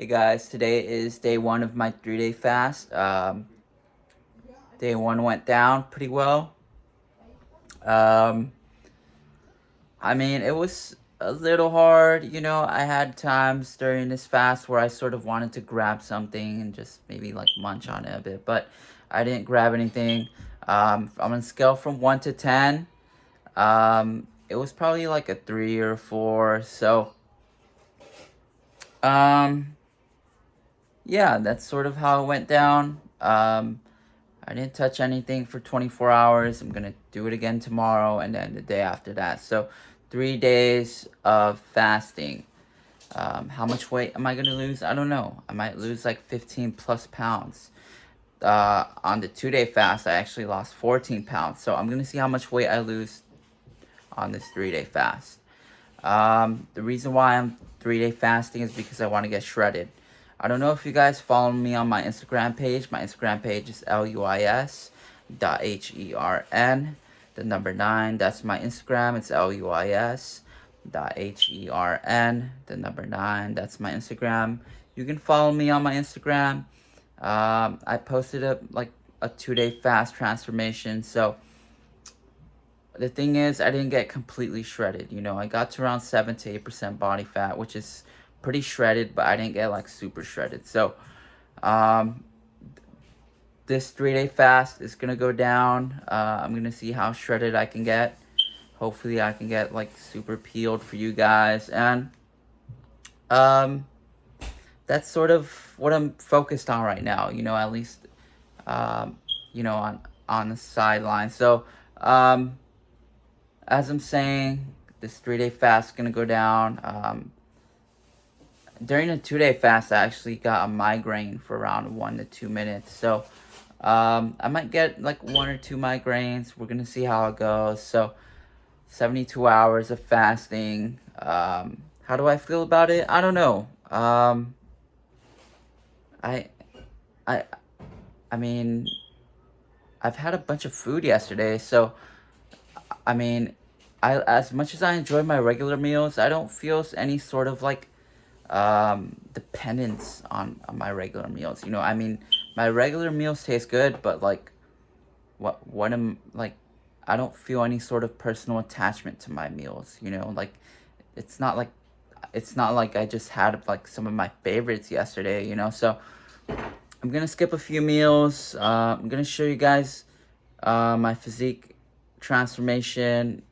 Hey guys, today is day one of my 3-day fast. Day one went down pretty well. Um, it was a little hard. I had times during this fast where I sort of wanted to grab something and just maybe like munch on it a bit, but I didn't grab anything. On a scale from 1 to 10, it was probably like a 3 or a 4. So, um, yeah, that's sort of how it went down. I didn't touch anything for 24 hours. I'm gonna do it again tomorrow and then the day after that. So 3 days of fasting. How much weight am I gonna lose? I don't know. I might lose like 15 plus pounds. On the 2-day fast, I actually lost 14 pounds. So I'm gonna see how much weight I lose on this 3-day fast. The reason why I'm 3-day fasting is because I want to get shredded. I don't know if you guys follow me on my Instagram page. My Instagram page is LUIS.HERN, the number 9. That's my Instagram. It's LUIS.HERN, the number 9. That's my Instagram. You can follow me on my Instagram. I posted a 2-day fast transformation. So the thing is, I didn't get completely shredded. I got to around 7 to 8% body fat, which is pretty shredded, but I didn't get like super shredded. So, um, this 3-day fast is gonna go down. I'm gonna see how shredded I can get. Hopefully, I can get like super peeled for you guys, and um, that's sort of what I'm focused on right now. At least, um, on the sideline. So, as I'm saying, this 3-day fast is gonna go down. During the 2-day fast, I actually got a migraine for around 1 to 2 minutes. So, I might get like 1 or 2 migraines. We're gonna see how it goes. So, 72 hours of fasting. How do I feel about it? I don't know. I, I, I mean, I've had a bunch of food yesterday, so I mean, as much as I enjoy my regular meals, I don't feel any sort of like dependence on my regular meals. My regular meals taste good, but like what am like I don't feel any sort of personal attachment to my meals. Like it's not like it's not like I just had like some of my favorites yesterday. So I'm gonna skip a few meals. I'm gonna show you guys my physique transformation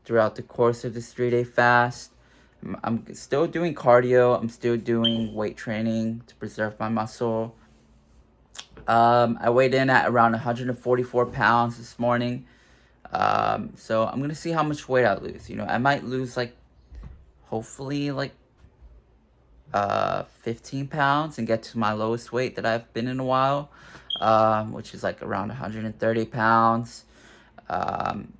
throughout the course of this 3-day fast. I'm still doing cardio. I'm still doing weight training to preserve my muscle. I weighed in at around 144 pounds this morning. So I'm gonna see how much weight I lose. I might lose like, hopefully like 15 pounds and get to my lowest weight that I've been in a while, which is like around 130 pounds. Um,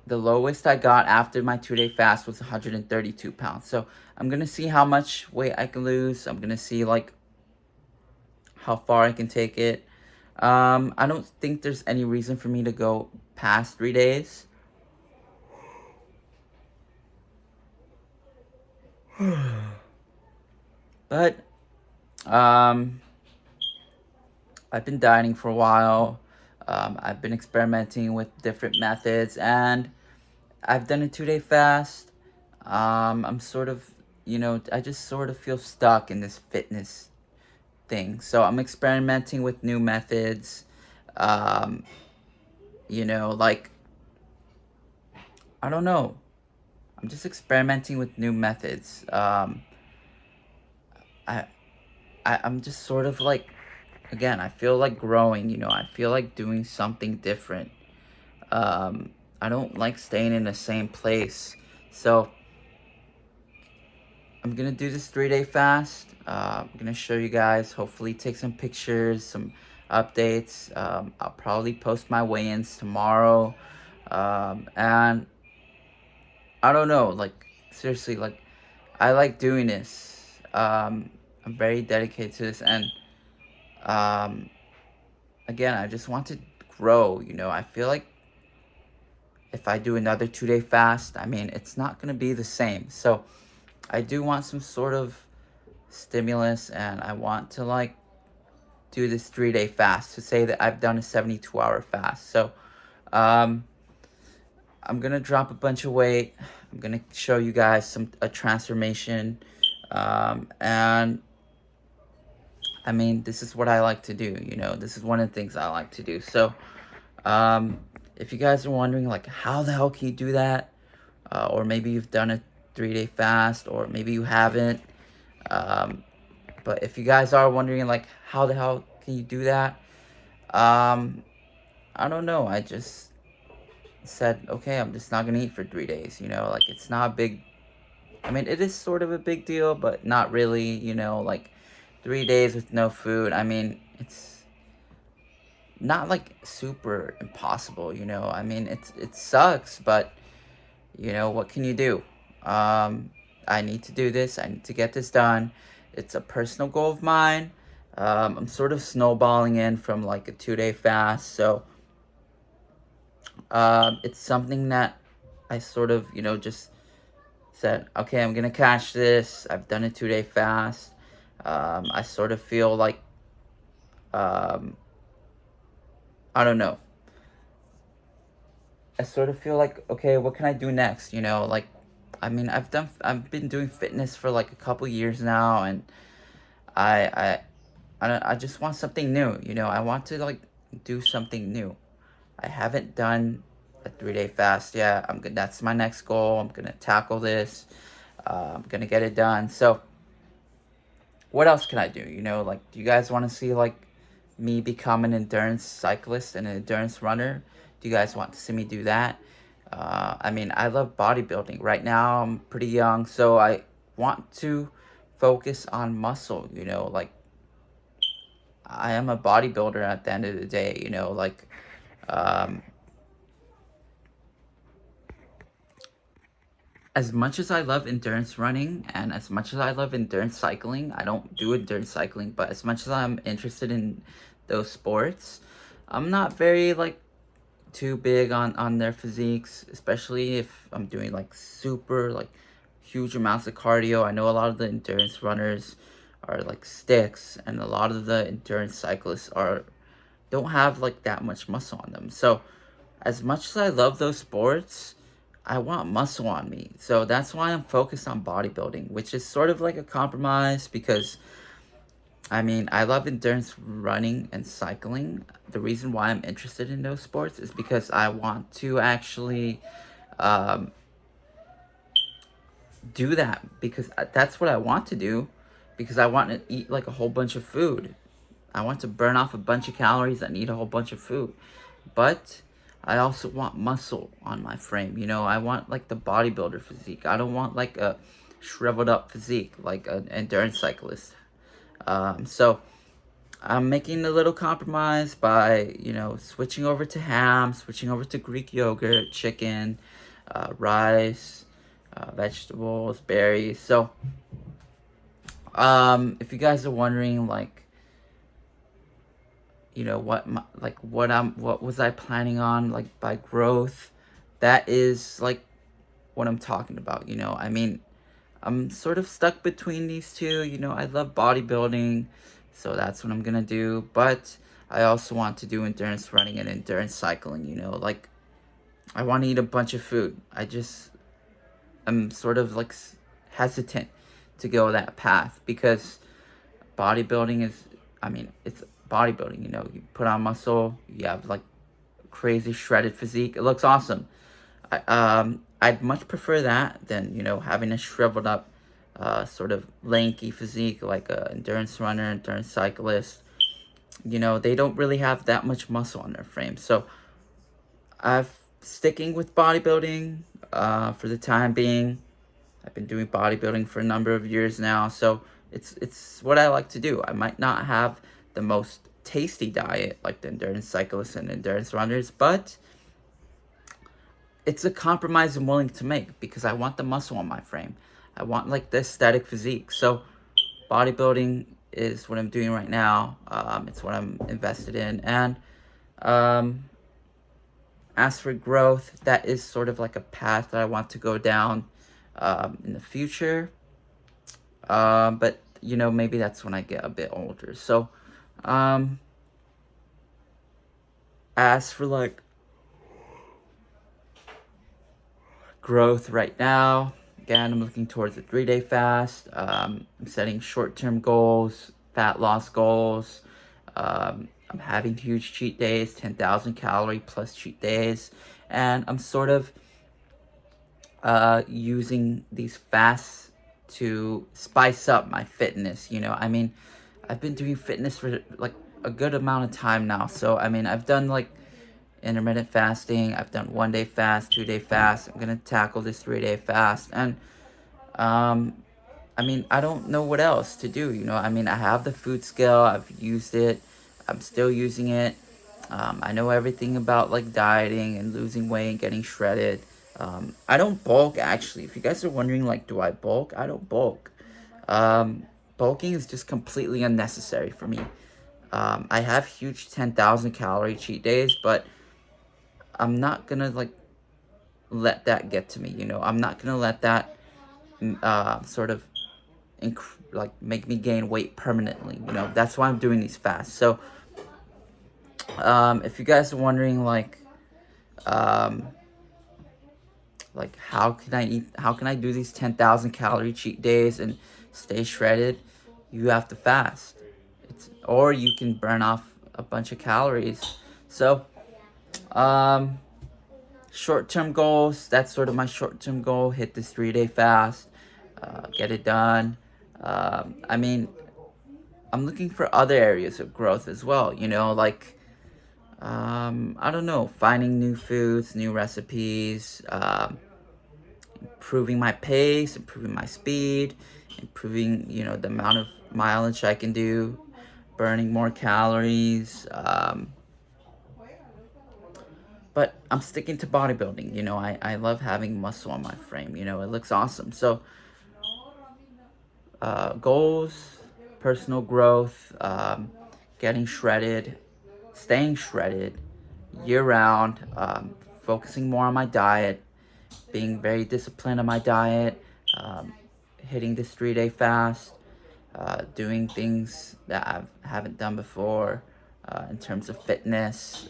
the lowest I got after my 2-day fast was 132 pounds. So I'm gonna see how much weight I can lose. I'm gonna see like how far I can take it. I don't think there's any reason for me to go past 3 days. But I've been dieting for a while. I've been experimenting with different methods, and I've done a 2-day fast. I'm sort of, I just sort of feel stuck in this fitness thing. So I'm experimenting with new methods. Um, like, I don't know. I'm just experimenting with new methods. I, I'm just sort of like, again, I feel like growing, I feel like doing something different. I don't like staying in the same place. So I'm gonna do this 3-day fast. I'm gonna show you guys, hopefully take some pictures, some updates. I'll probably post my weigh-ins tomorrow. And I don't know, like, seriously, like, I like doing this. I'm very dedicated to this, and um, again, I just want to grow. I feel like if I do another 2-day fast, it's not gonna be the same. So I do want some sort of stimulus, and I want to like do this 3-day fast to say that I've done a 72-hour fast. So um, I'm gonna drop a bunch of weight. I'm gonna show you guys a transformation, and I mean, this is what I like to do. This is one of the things I like to do. So um, if you guys are wondering, like, how the hell can you do that, or maybe you've done a 3-day fast, or maybe you haven't. Um, but if you guys are wondering, like, how the hell can you do that? I don't know. I just said, okay, I'm just not gonna eat for 3 days. Like, it's not a big. I mean, it is sort of a big deal, but not really. Like 3 days with no food. I mean, it's not like super impossible. I mean, it sucks, but what can you do? I need to do this. I need to get this done. It's a personal goal of mine. I'm sort of snowballing in from like a 2-day fast, so it's something that I sort of just said, okay, I'm gonna catch this. I've done a 2-day fast. I sort of feel like um, I don't know. I sort of feel like, okay, what can I do next? Like, I mean, I've been doing fitness for like a couple years now, and I, I, I just want something new. I want to like do something new. I haven't done a 3-day fast yet. I'm good. That's my next goal. I'm gonna tackle this. I'm gonna get it done. So, what else can I do? Like, do you guys want to see like me become an endurance cyclist and an endurance runner? Do you guys want to see me do that? I mean, I love bodybuilding. Right now, I'm pretty young, so I want to focus on muscle. Like, I am a bodybuilder at the end of the day. Like, um, as much as I love endurance running and as much as I love endurance cycling, I don't do endurance cycling, but as much as I'm interested in those sports, I'm not very like too big on their physiques, especially if I'm doing like super like huge amounts of cardio. I know a lot of the endurance runners are like sticks, and a lot of the endurance cyclists are don't have like that much muscle on them. So as much as I love those sports, I want muscle on me. So that's why I'm focused on bodybuilding, which is sort of like a compromise because I mean, I love endurance running and cycling. The reason why I'm interested in those sports is because I want to actually um, do that because that's what I want to do because I want to eat like a whole bunch of food. I want to burn off a bunch of calories and eat a whole bunch of food. But I also want muscle on my frame. I want like the bodybuilder physique. I don't want like a shriveled up physique like an endurance cyclist. So I'm making a little compromise by, switching over to ham, switching over to Greek yogurt, chicken, rice, vegetables, berries. So, if you guys are wondering, like, what was I planning on, like, by growth, that is, like, what I'm talking about, I mean, I'm sort of stuck between these two. I love bodybuilding, so that's what I'm gonna do. But I also want to do endurance running and endurance cycling. Like I want to eat a bunch of food. I'm sort of like hesitant to go that path because bodybuilding is, I mean, it's bodybuilding. You put on muscle, you have like crazy shredded physique. It looks awesome. I'd much prefer that than having a shriveled up, sort of lanky physique like a endurance runner, endurance cyclist. They don't really have that much muscle on their frame. So I'm sticking with bodybuilding for the time being. I've been doing bodybuilding for a number of years now, so it's what I like to do. I might not have the most tasty diet like the endurance cyclists and endurance runners, but it's a compromise I'm willing to make because I want the muscle on my frame. I want like the aesthetic physique. So bodybuilding is what I'm doing right now. It's what I'm invested in. And um, as for growth, that is sort of like a path that I want to go down in the future. But you know, maybe that's when I get a bit older. So, um, as for like growth right now, again, I'm looking towards a 3-day fast. I'm setting short-term goals, fat loss goals. I'm having huge cheat days, 10,000 calorie plus cheat days, and I'm sort of using these fasts to spice up my fitness. You know, I mean, I've been doing fitness for like a good amount of time now. So, I mean, I've done like intermittent fasting, I've done 1-day fast, 2-day fast. I'm gonna tackle this 3-day fast. And, um, I mean, I don't know what else to do. You know, I mean, I have the food scale, I've used it, I'm still using it. I know everything about like dieting and losing weight and getting shredded. I don't bulk actually. If you guys are wondering, like, do I bulk? I don't bulk. Um, Bulking is just completely unnecessary for me. I have huge 10,000 calorie cheat days, but I'm not gonna like let that get to me. You know, I'm not gonna let that sort of like make me gain weight permanently. You know, that's why I'm doing these fasts. So, if you guys are wondering, um, like how can I do these 10,000 calorie cheat days and stay shredded, you have to fast. Or you can burn off a bunch of calories. So, um, short-term goals, that's sort of my short-term goal. Hit this 3-day fast, get it done. I mean, I'm looking for other areas of growth as well, you know, like, I don't know, finding new foods, new recipes, improving my pace, improving my speed, improving, you know, the amount of mileage I can do, burning more calories. But I'm sticking to bodybuilding. You know, I love having muscle on my frame. You know, it looks awesome. So, goals, personal growth, getting shredded, staying shredded year round, focusing more on my diet, being very disciplined on my diet, um, hitting this 3-day fast, doing things that I haven't done before in terms of fitness.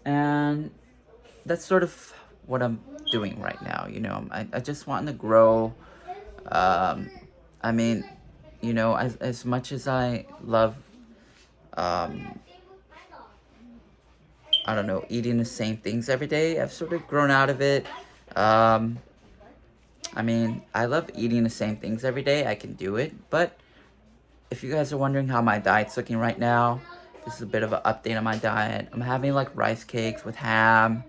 And that's sort of what I'm doing right now. You know, I just want to grow. Um, I mean, you know, as much as I love, um, I don't know, eating the same things every day, I've sort of grown out of it. Um, I mean, I love eating the same things every day. I can do it. But if you guys are wondering how my diet's looking right now, this is a bit of an update on my diet. I'm having like rice cakes with ham.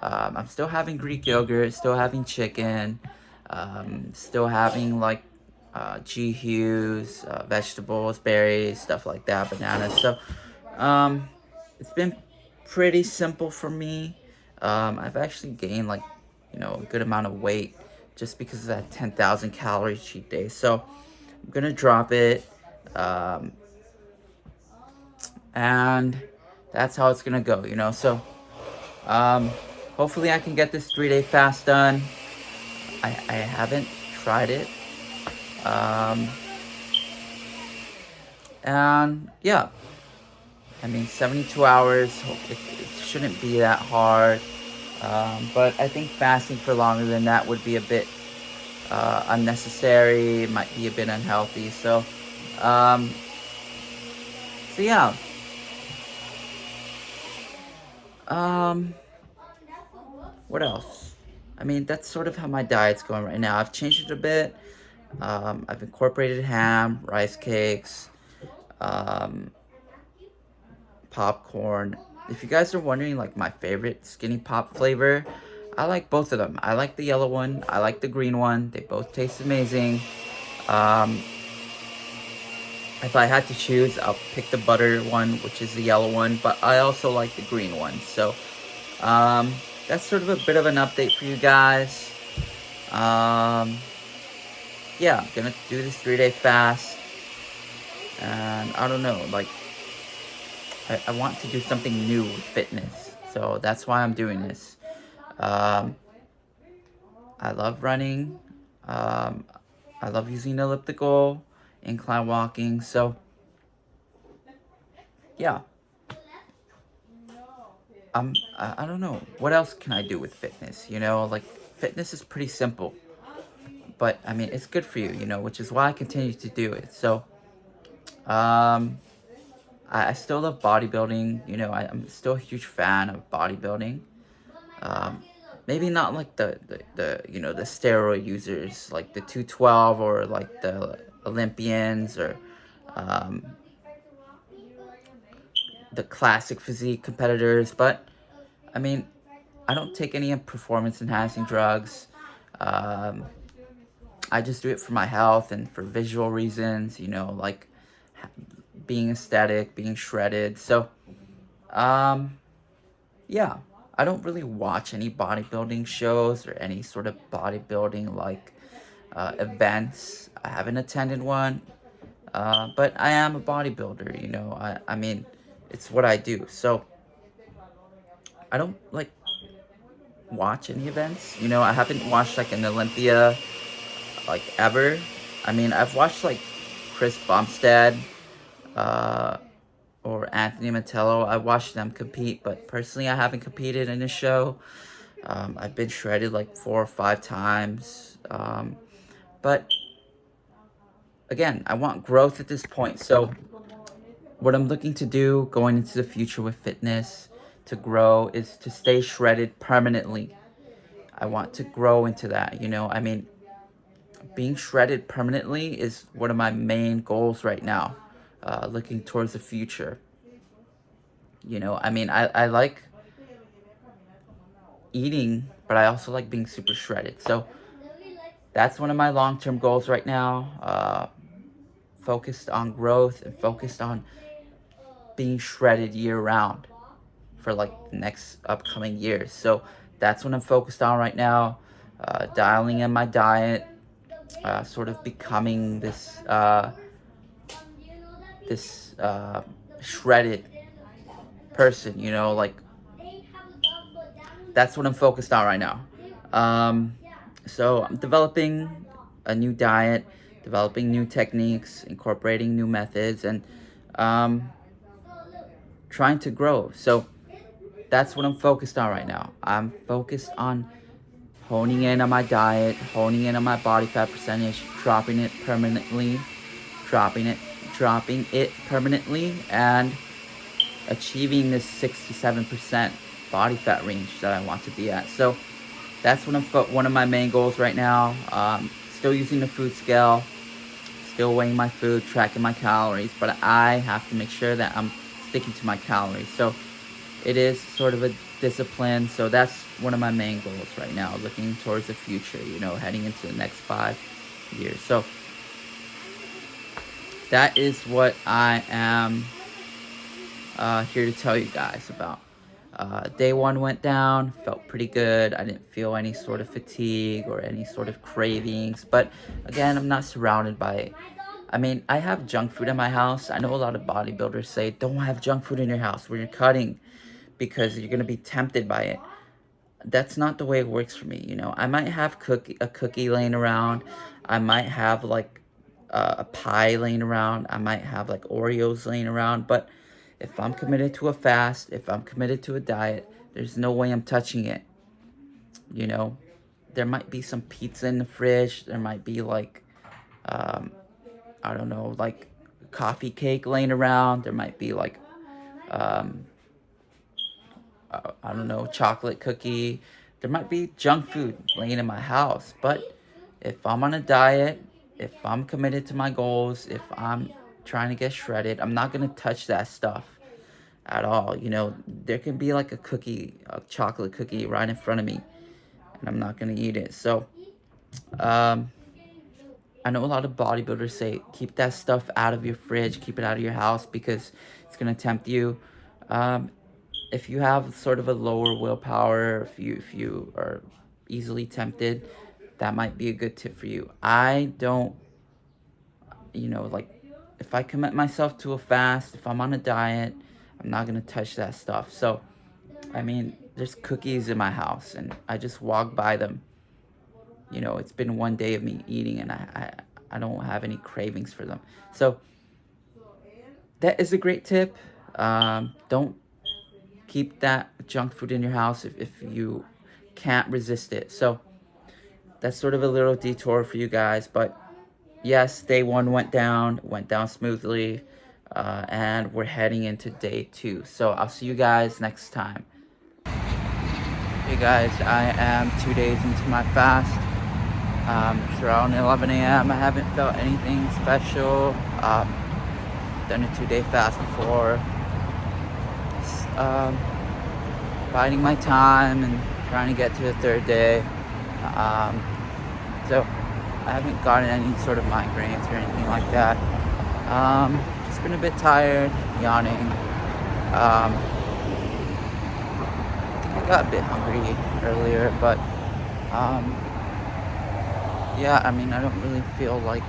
I'm still having Greek yogurt, still having chicken, still having like G Hughes, vegetables, berries, stuff like that, bananas. So um, it's been pretty simple for me. I've actually gained like, you know, a good amount of weight just because of that 10,000 calorie cheat day. So I'm gonna drop it. Um, and that's how it's gonna go, you know. So um, hopefully I can get this 3-day fast done. I haven't tried it. Um, and yeah, I mean, 72 hours, it shouldn't be that hard. But I think fasting for longer than that would be a bit unnecessary. It might be a bit unhealthy. Um, so yeah. Um, what else? I mean, that's sort of how my diet's going right now. I've changed it a bit. I've incorporated ham, rice cakes, um, popcorn. If you guys are wondering, like, my favorite Skinny Pop flavor, I like both of them. I like the yellow one. I like the green one. They both taste amazing. Um, if I had to choose, I'll pick the butter one, which is the yellow one. But I also like the green one. So um, that's sort of a bit of an update for you guys. Um, yeah, I'm gonna do this 3-day fast. And I don't know, like, I want to do something new with fitness. So that's why I'm doing this. Um, I love running. Um, I love using elliptical, incline walking. So yeah, I don't know what else can I do with fitness. Like fitness is pretty simple, but I mean it's good for you. Which is why I continue to do it. So um, I still love bodybuilding. I'm still a huge fan of bodybuilding. Um, maybe not like the steroid users like the 212 or like the Olympians or um, the classic physique competitors, but I mean I don't take any performance enhancing drugs. Um, I just do it for my health and for visual reasons. Like being aesthetic, being shredded. So um, yeah, I don't really watch any bodybuilding shows or any sort of bodybuilding like events. I haven't attended one, but I am a bodybuilder. I mean, it's what I do. So I don't like watch any events. I haven't watched like an Olympia like ever. I mean, I've watched like Chris Bumstead, uh, or Anthony Mantello. I watched them compete, but personally, I haven't competed in a show. I've been shredded like 4 or 5 times. But again, I want growth at this point. So, what I'm looking to do going into the future with fitness to grow is to stay shredded permanently. I want to grow into that. I mean, being shredded permanently is one of my main goals right now, looking towards the future. I mean, I like eating, but I also like being super shredded. So that's one of my long-term goals right now. Focused on growth and focused on being shredded year round for like the next upcoming years. So that's what I'm focused on right now. Dialing in my diet, sort of becoming this shredded person. Like that's what I'm focused on right now. Um, so I'm developing a new diet, developing new techniques, incorporating new methods, and um, trying to grow. So that's what I'm focused on right now. I'm focused on honing in on my diet, honing in on my body fat percentage, dropping it permanently, dropping it, dropping it permanently, and achieving this 6 to 7% body fat range that I want to be at. So that's what one of my main goals right now. Still using the food scale, still weighing my food, tracking my calories, but I have to make sure that I'm sticking to my calories. So it is sort of a discipline. So that's one of my main goals right now, looking towards the future, heading into the next 5 years. So that is what I am here to tell you guys about. Day one went down, felt pretty good. I didn't feel any sort of fatigue or any sort of cravings. But again, I'm not surrounded by, I mean, I have junk food in my house. I know a lot of bodybuilders say, don't have junk food in your house where you're cutting because you're going to be tempted by it. That's not the way it works for me. I might have a cookie laying around. I might have like a pie laying around. I might have like Oreos laying around. But if I'm committed to a fast, if I'm committed to a diet, there's no way I'm touching it. You know, there might be some pizza in the fridge. There might be like, um, I don't know, like coffee cake laying around. There might be like, um, I don't know, chocolate cookie. There might be junk food laying in my house. But if I'm on a diet, if I'm committed to my goals, if I'm trying to get shredded, I'm not going to touch that stuff at all. There can be like a chocolate cookie right in front of me, and I'm not going to eat it. So, um, I know a lot of bodybuilders say keep that stuff out of your fridge, keep it out of your house because it's going to tempt you. Um, if you have sort of a lower willpower, if you are easily tempted, that might be a good tip for you. I don't, like if I commit myself to a fast, if I'm on a diet, I'm not gonna touch that stuff. So, I mean, there's cookies in my house, and I just walk by them. you know, it's been one day of me eating, and I don't have any cravings for them. So that is a great tip. Don't keep that junk food in your house if you can't resist it. So that's sort of a little detour for you guys, but yes, day one went down smoothly, and we're heading into day two. So I'll see you guys next time. Hey guys, I am 2 days into my fast. It's around 11 a.m. I haven't felt anything special. Done a 2 day fast before. Um, Biding my time and trying to get to the third day. So I haven't gotten any sort of migraines or anything like that. Just been a bit tired, yawning. I think I got a bit hungry earlier, but yeah, I mean, I don't really feel like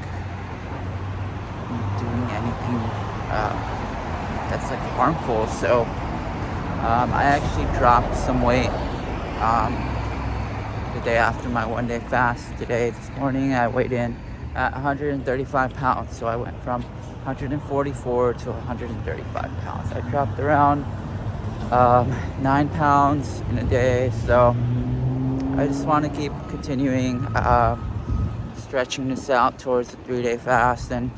doing anything that's like harmful. So I actually dropped some weight the day after my 1 day fast. This morning, I weighed in at 135 pounds. So I went from 144 to 135 pounds. I dropped around 9 pounds in a day. So I just want to keep continuing stretching this out towards the 3 day fast, and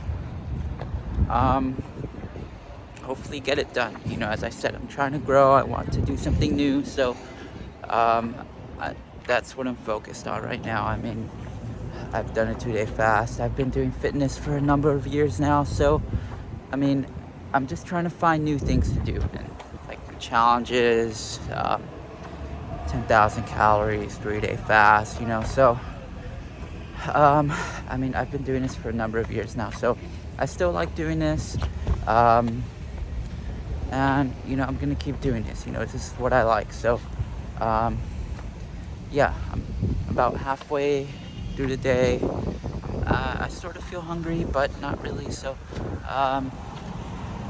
hopefully get it done. You know, as I said, I'm trying to grow. I want to do something new. So um, that's what I'm focused on right now. I mean, I've done a 2 day fast. I've been doing fitness for a number of years now. So, I mean, I'm just trying to find new things to do, and like challenges, 10,000 calories, 3 day fast, you know. So, I mean, I've been doing this for a number of years now. So I still like doing this. And, you know, I'm going to keep doing this. You know, this is what I like. So, yeah, I'm about halfway through the day. I sort of feel hungry, but not really. So,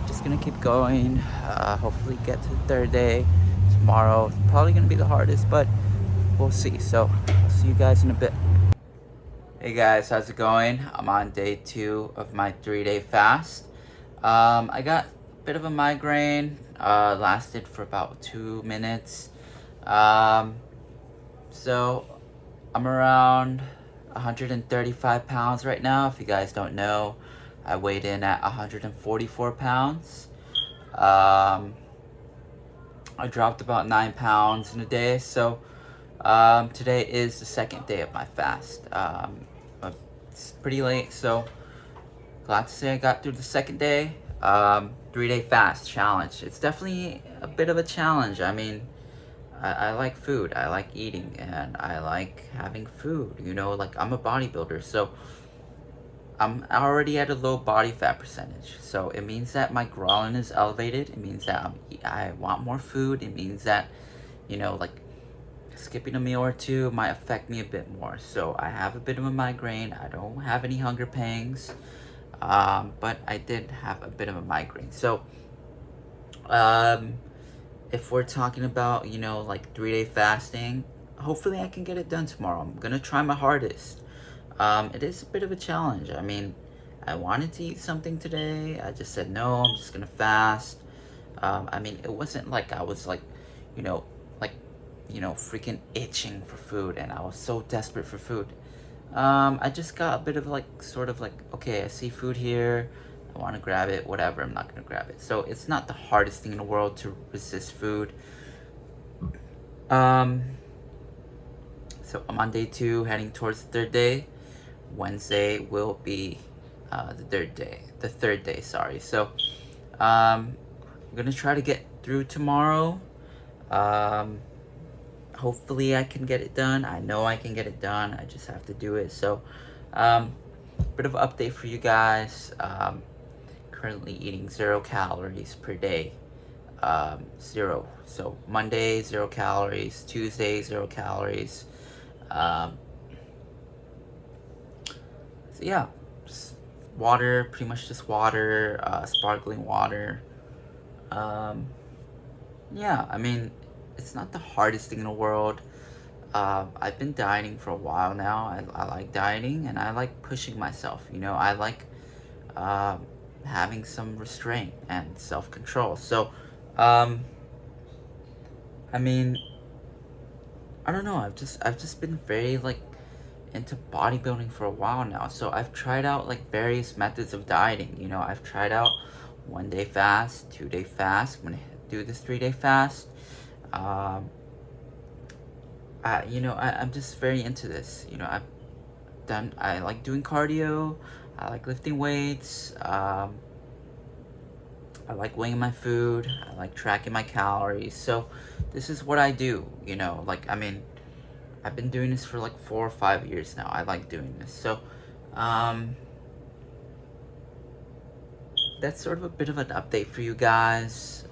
just gonna keep going. Hopefully, get to the third day tomorrow. It's probably gonna be the hardest, but we'll see. So, I'll see you guys in a bit. Hey guys, how's it going? I'm on day 2 of my 3 day fast. I got a bit of a migraine. Lasted for about 2 minutes. So I'm around 135 pounds right now. If you guys don't know, I weighed in at 144 pounds. I dropped about 9 pounds in a day. So today is the second day of my fast. It's pretty late, so glad to say I got through the second day. 3 day fast challenge. It's definitely a bit of a challenge. I mean, I like food. I like eating, and I like having food. You know, like I'm a bodybuilder, so I'm already at a low body fat percentage. So it means that my ghrelin is elevated. It means that I want more food. It means that, you know, like skipping a meal or two might affect me a bit more. So I have a bit of a migraine. I don't have any hunger pangs, but I did have a bit of a migraine. So if we're talking about, you know, like 3 day fasting, hopefully I can get it done tomorrow. I'm gonna try my hardest. It is a bit of a challenge. I mean, I wanted to eat something today. I just said no, I'm just gonna fast. I mean, it wasn't like I was like, you know, freaking itching for food, and I was so desperate for food. I just got a bit of like, sort of like, okay, I see food here, I want to grab it, whatever, I'm not gonna grab it. So it's not the hardest thing in the world to resist food. So I'm on day 2, heading towards the third day. Wednesday will be the third day, sorry. So I'm gonna try to get through tomorrow. Hopefully I can get it done. I know I can get it done. I just have to do it. So bit of update for you guys. Currently eating 0 calories per day. 0. So Monday 0 calories, Tuesday 0 calories. So yeah, just water, pretty much just water, sparkling water. Yeah, I mean, it's not the hardest thing in the world. I've been dieting for a while now. I like dieting and I like pushing myself. I like um, having some restraint and self control. So, um, I mean, I don't know. I've just been very like into bodybuilding for a while now. So I've tried out like various methods of dieting. I've tried out 1 day fast, 2 day fast. I'm gonna do this 3 day fast. Um, I'm just very into this. I like doing cardio. I like lifting weights. I like weighing my food. I like tracking my calories. So this is what I do. I've been doing this for like 4 or 5 years now. I like doing this. So, um, that's sort of a bit of an update for you guys.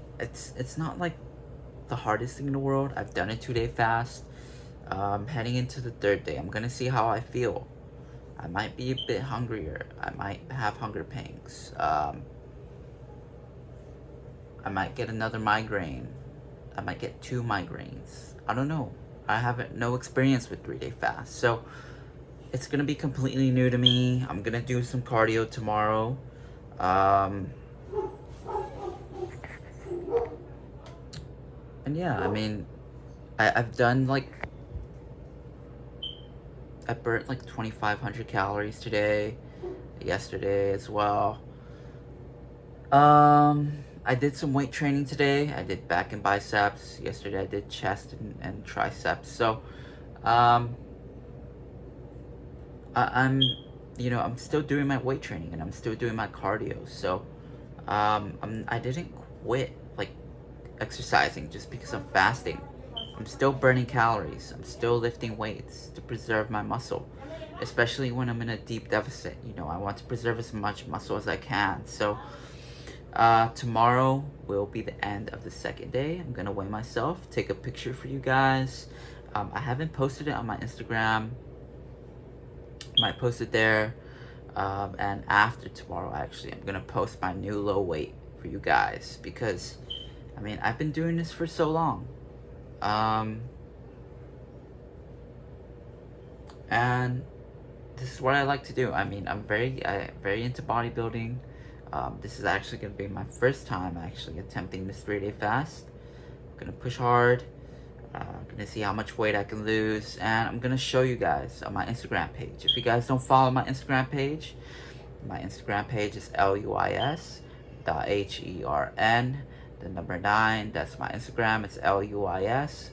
It's not like the hardest thing in the world. I've done a 2 day fast. Heading into the third day, I'm gonna see how I feel. I might be a bit hungrier. I might have hunger pangs. I might get another migraine. I might get 2 migraines. I don't know. I have no experience with 3 day fast. So it's gonna be completely new to me. I'm gonna do some cardio tomorrow. Um, and yeah, I've done like, I burnt like 2,500 calories today, yesterday as well. I did some weight training today. I did back and biceps. Yesterday I did chest and triceps. So, um, I'm still doing my weight training and I'm still doing my cardio. So, I didn't quit like exercising just because I'm fasting. I'm still burning calories. I'm still lifting weights to preserve my muscle, especially when I'm in a deep deficit. I want to preserve as much muscle as I can. So, tomorrow will be the end of the second day. I'm gonna weigh myself, take a picture for you guys. I haven't posted it on my Instagram. Might post it there. And after tomorrow, actually, I'm gonna post my new low weight for you guys because, I've been doing this for so long. And this is what I like to do. I'm very into bodybuilding. This is actually going to be my first time actually attempting this 3 day fast. I'm going to push hard. I'm going to see how much weight I can lose. And I'm going to show you guys on my Instagram page. If you guys don't follow my Instagram page is LUIS.HERN, the number 9. That's my Instagram. It's LUIS.HERN,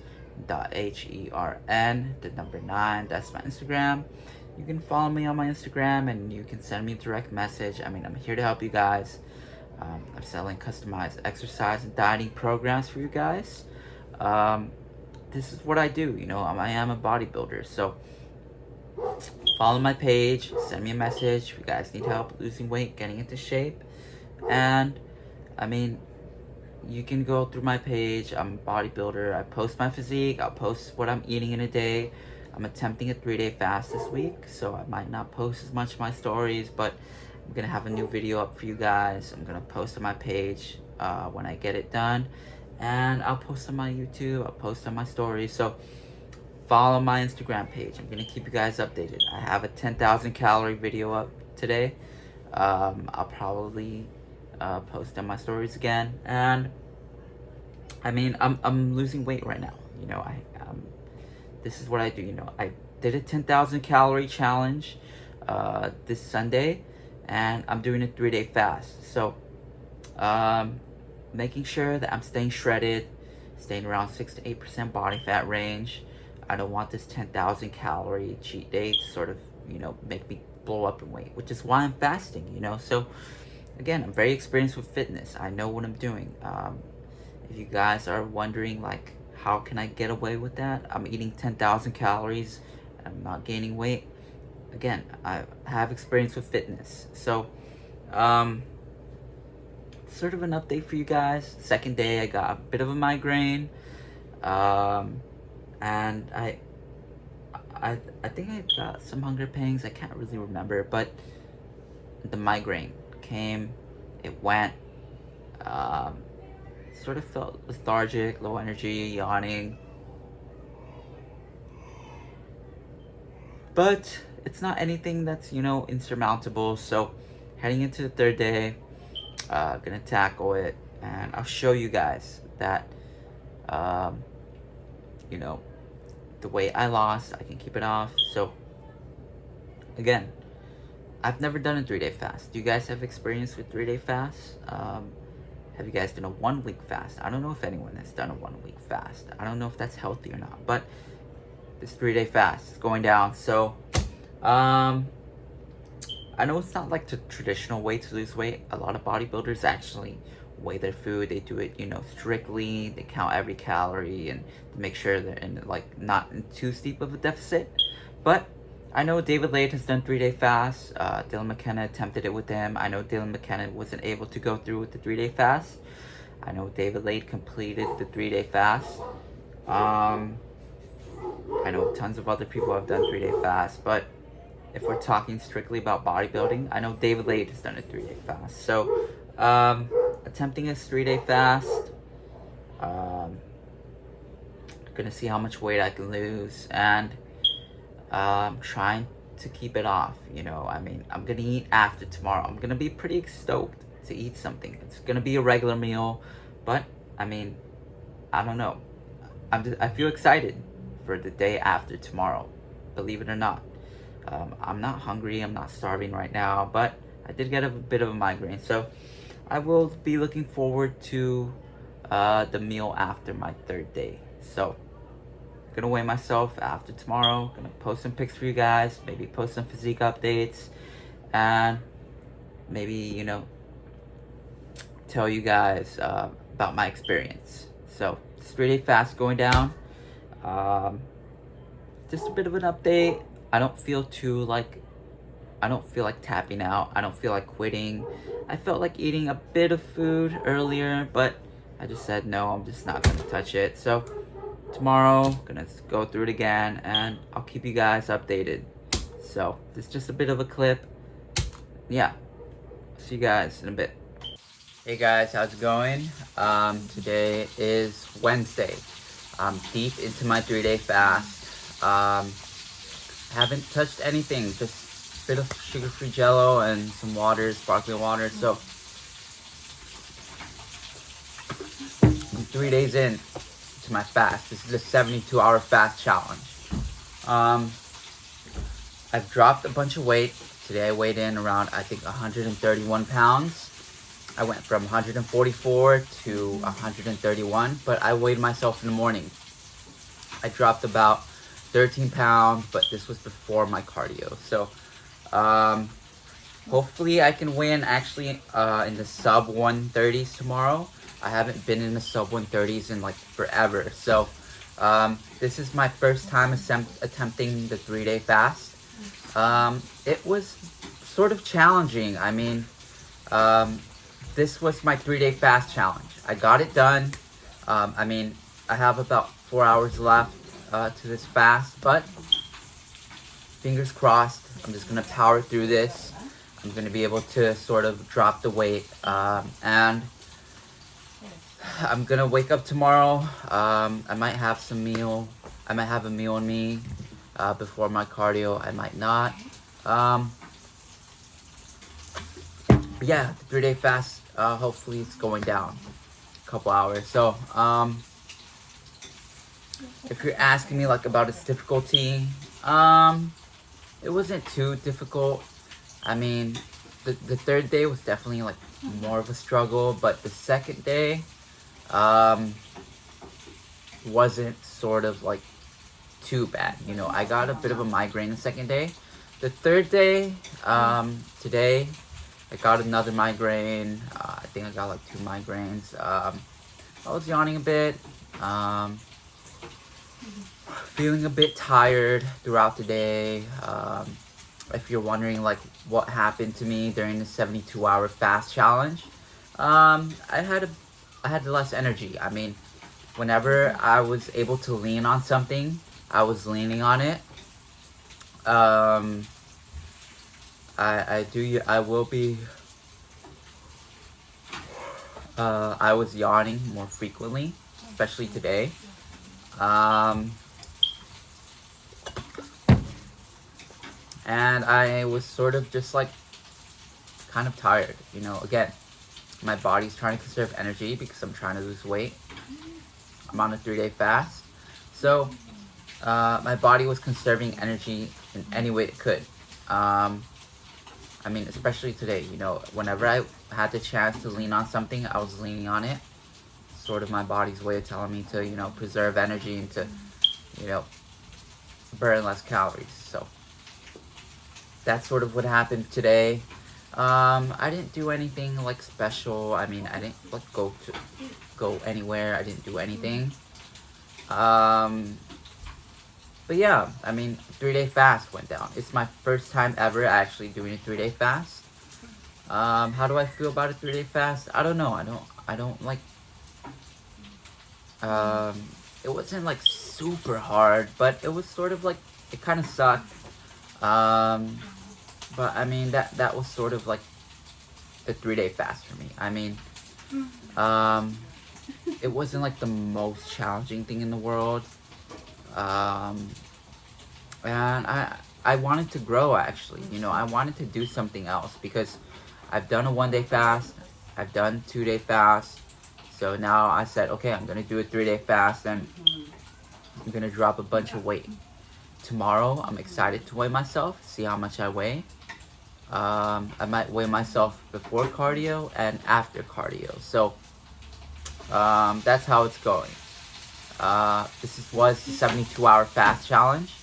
the number 9. That's my Instagram. You can follow me on my Instagram and you can send me a direct message. I'm here to help you guys. I'm selling customized exercise and dieting programs for you guys. This is what I do. I am a bodybuilder. So follow my page, send me a message if you guys need help losing weight, getting into shape. And you can go through my page. I'm a bodybuilder. I post my physique. I'll post what I'm eating in a day. I'm attempting a 3 day fast this week, so I might not post as much of my stories, but I'm gonna have a new video up for you guys. I'm gonna post on my page when I get it done, and I'll post on my YouTube. I'll post on my stories. So follow my Instagram page. I'm gonna keep you guys updated. I have a 10,000 calorie video up today. I'll probably post on my stories again, and I'm losing weight right now. This is what I do. I did a 10,000 calorie challenge this Sunday, and I'm doing a 3 day fast. So, making sure that I'm staying shredded, staying around 6 to 8% body fat range. I don't want this 10,000 calorie cheat day to sort of, make me blow up in weight, which is why I'm fasting. So, again, I'm very experienced with fitness. I know what I'm doing. If you guys are wondering, like, how can I get away with that? I'm eating 10,000 calories. I'm not gaining weight. Again, I have experience with fitness. So, sort of an update for you guys. Second day, I got a bit of a migraine. And I think I got some hunger pangs. I can't really remember, but the migraine came, it went. sort of felt lethargic, low energy, yawning. But it's not anything that's, insurmountable. So heading into the third day, gonna tackle it, and I'll show you guys that, um, you know, the weight I lost, I can keep it off. So again, I've never done a 3-day fast. Do you guys have experience with 3-day fasts? Have you guys done a 1-week fast? I don't know if anyone has done a 1-week fast. I don't know if that's healthy or not, but this 3-day fast is going down. So, I know it's not like the traditional way to lose weight. A lot of bodybuilders actually weigh their food. They do it, strictly. They count every calorie and make sure they're in not in too steep of a deficit. But I know David Lade has done 3-day fasts. Dylan McKenna attempted it with him. I know Dylan McKenna wasn't able to go through with the 3-day fast. I know David Lade completed the 3-day fast. I know tons of other people have done 3-day fasts, but if we're talking strictly about bodybuilding, I know David Lade has done a 3-day fast. So, attempting a 3-day fast, gonna see how much weight I can lose, and trying to keep it off. I'm gonna eat after tomorrow. I'm gonna be pretty stoked to eat something. It's gonna be a regular meal, but I don't know. I feel excited for the day after tomorrow, believe it or not. I'm not hungry, I'm not starving right now, but I did get a bit of a migraine, so I will be looking forward to the meal after my 3rd day. So, gonna weigh myself after tomorrow, gonna post some pics for you guys, maybe post some physique updates, and maybe, tell you guys about my experience. So, this 3-day fast going down. Just a bit of an update. I don't feel like tapping out. I don't feel like quitting. I felt like eating a bit of food earlier, but I just said no, I'm just not gonna touch it. So tomorrow, gonna go through it again, and I'll keep you guys updated. So this is just a bit of a clip. Yeah, see you guys in a bit. Hey guys, how's it going? Today is Wednesday. I'm deep into my 3-day fast. Haven't touched anything, just a bit of sugar-free Jello and some water, sparkling water. So I'm 3 days in to my fast. This is a 72-hour fast challenge. I've dropped a bunch of weight. Today I weighed in around, I think, 131 pounds. I went from 144 to 131, but I weighed myself in the morning. I dropped about 13 pounds, but this was before my cardio. So, hopefully I can win actually in the sub 130s tomorrow. I haven't been in the sub 130s in like forever. So, this is my first time attempting the 3-day fast. It was sort of challenging. This was my 3-day fast challenge. I got it done. I have about 4 hours left to this fast, but fingers crossed. I'm just gonna power through this. I'm gonna be able to sort of drop the weight, and I'm gonna wake up tomorrow. I might have some meal. I might have a meal in me before my cardio. I might not. But yeah, the 3-day fast. Hopefully it's going down a couple hours. So, if you're asking me like about its difficulty, it wasn't too difficult. The 3rd day was definitely like more of a struggle, but the 2nd day, wasn't sort of like too bad. I got a bit of a migraine the 2nd day. The 3rd day, today, I got another migraine. I think I got like 2 migraines. I was yawning a bit. Feeling a bit tired throughout the day. If you're wondering like what happened to me during the 72-hour fast challenge, I had less energy. Whenever I was able to lean on something, I was leaning on it. I will be I was yawning more frequently, especially today. Um, and I was sort of just like kind of tired. You know, again, my body's trying to conserve energy because I'm trying to lose weight. I'm on a 3-day fast. So, my body was conserving energy in any way it could. I mean, especially today, you know, whenever I had the chance to lean on something, I was leaning on it. Sort of my body's way of telling me to, you know, preserve energy and to, you know, burn less calories. So that's sort of what happened today. I didn't do anything like special. I mean, I didn't like go anywhere. I didn't do anything. Um, but yeah, I mean, 3-day fast went down. It's my first time ever actually doing a 3-day fast. How do I feel about a 3-day fast? I don't know. I don't like, um, it wasn't like super hard, but it was sort of like, it kind of sucked. Um, but I mean, that was sort of like the 3-day fast for me. I mean, um, it wasn't like the most challenging thing in the world. Um, and I wanted to grow actually. You know, I wanted to do something else because I've done a 1-day fast, I've done 2-day fast. So now I said, okay, I'm gonna do a 3-day fast and I'm gonna drop a bunch of weight. Tomorrow, I'm excited to weigh myself, see how much I weigh. I might weigh myself before cardio and after cardio. So that's how it's going. Was the 72-hour fast challenge.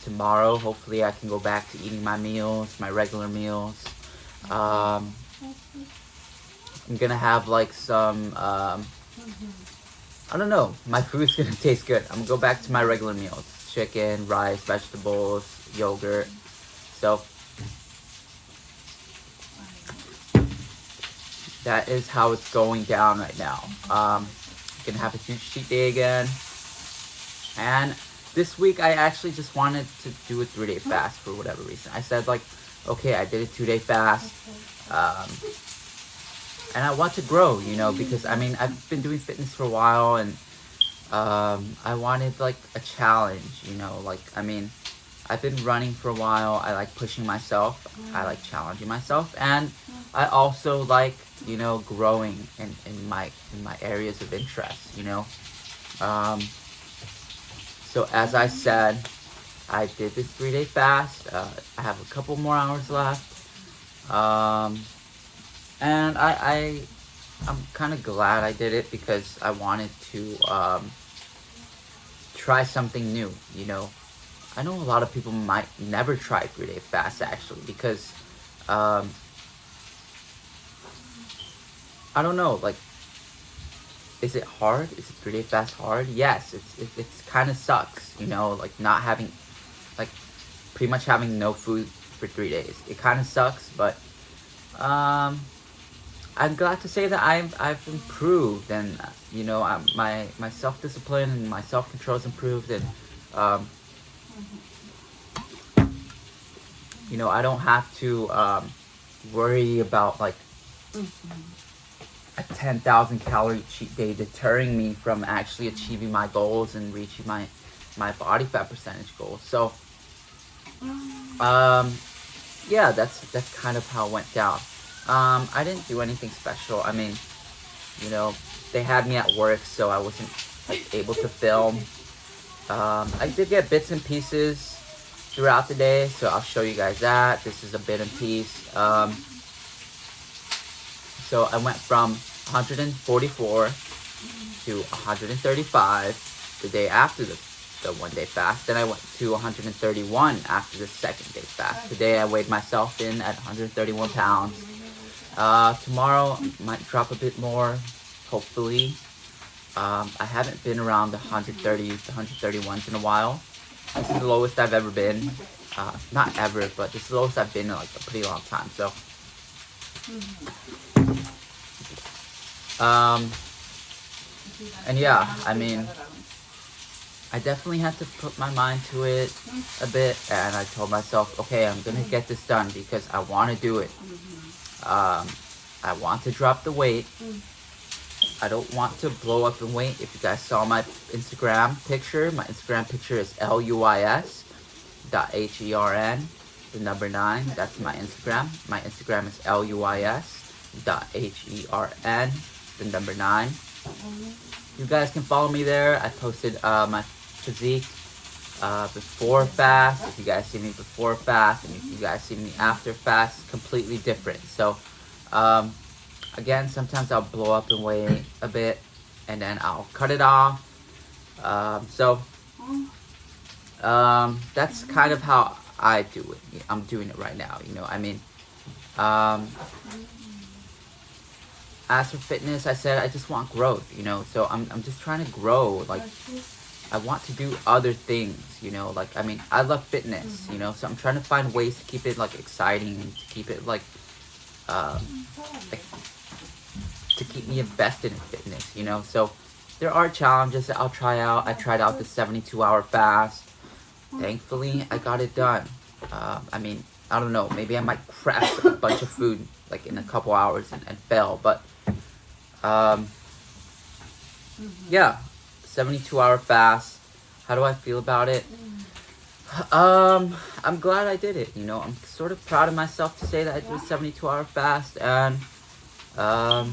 Tomorrow, hopefully, I can go back to eating my meals, my regular meals. I'm gonna have like some, I don't know, my food's gonna taste good. I'm gonna go back to my regular meals. Chicken, rice, vegetables, yogurt. So, that is how it's going down right now. Gonna have a huge cheat day again. And this week I actually just wanted to do a 3-day fast for whatever reason. I said like, okay, I did a 2-day fast. And I want to grow, you know, because I mean, I've been doing fitness for a while and I wanted like a challenge, you know, like, I mean, I've been running for a while. I like pushing myself. I like challenging myself. And I also like, you know, growing in my areas of interest, you know. So as I said, I did this 3-day fast. I have a couple more hours left. And I'm kind of glad I did it because I wanted to try something new, you know. I know a lot of people might never try 3-day fast actually because I don't know, like, is it hard? Is a 3-day fast hard? Yes, it's kind of sucks, you know, like not having, like, pretty much having no food for 3 days. It kind of sucks, but I'm glad to say that I've improved, and you know, my self-discipline and my self-control has improved, and you know, I don't have to worry about like a 10,000 calorie cheat day deterring me from actually achieving my goals and reaching my body fat percentage goals. So yeah, that's kind of how it went down. I didn't do anything special. I mean, you know, they had me at work, so I wasn't like able to film. I did get bits and pieces throughout the day, so I'll show you guys that. This is a bit and piece. So I went from 144 to 135 the day after the 1-day fast. Then I went to 131 after the 2nd-day fast. Today I weighed myself in at 131 pounds. Tomorrow might drop a bit more, hopefully. I haven't been around the 130s to 131s in a while. This is the lowest I've ever been. Not ever, but this is the lowest I've been in like a pretty long time. So, and yeah, I mean, I definitely had to put my mind to it a bit, and I told myself, okay, I'm gonna get this done because I want to do it. I want to drop the weight. I don't want to blow up in weight. If you guys saw my Instagram picture is LUIS.HERN, the number 9. That's my Instagram. My Instagram is LUIS.HERN, the number 9. You guys can follow me there. I posted my physique before fast. If you guys see me before fast, and if you guys see me after fast, completely different. So again, sometimes I'll blow up in weight a bit and then I'll cut it off. That's kind of how I do it. I'm doing it right now, you know. I mean, as for fitness, I said I just want growth, you know. So I'm just trying to grow. Like, I want to do other things, you know. Like, I mean, I love fitness, you know. So I'm trying to find ways to keep it like exciting and to keep it like to keep me invested in fitness, you know. So there are challenges that I'll try out. I tried out the 72-hour fast. Thankfully, I got it done. I mean, I don't know. Maybe I might crash a bunch of food like in a couple hours and fail. But yeah, 72-hour fast. How do I feel about it? I'm glad I did it. You know, I'm sort of proud of myself to say that I did a 72-hour fast, and I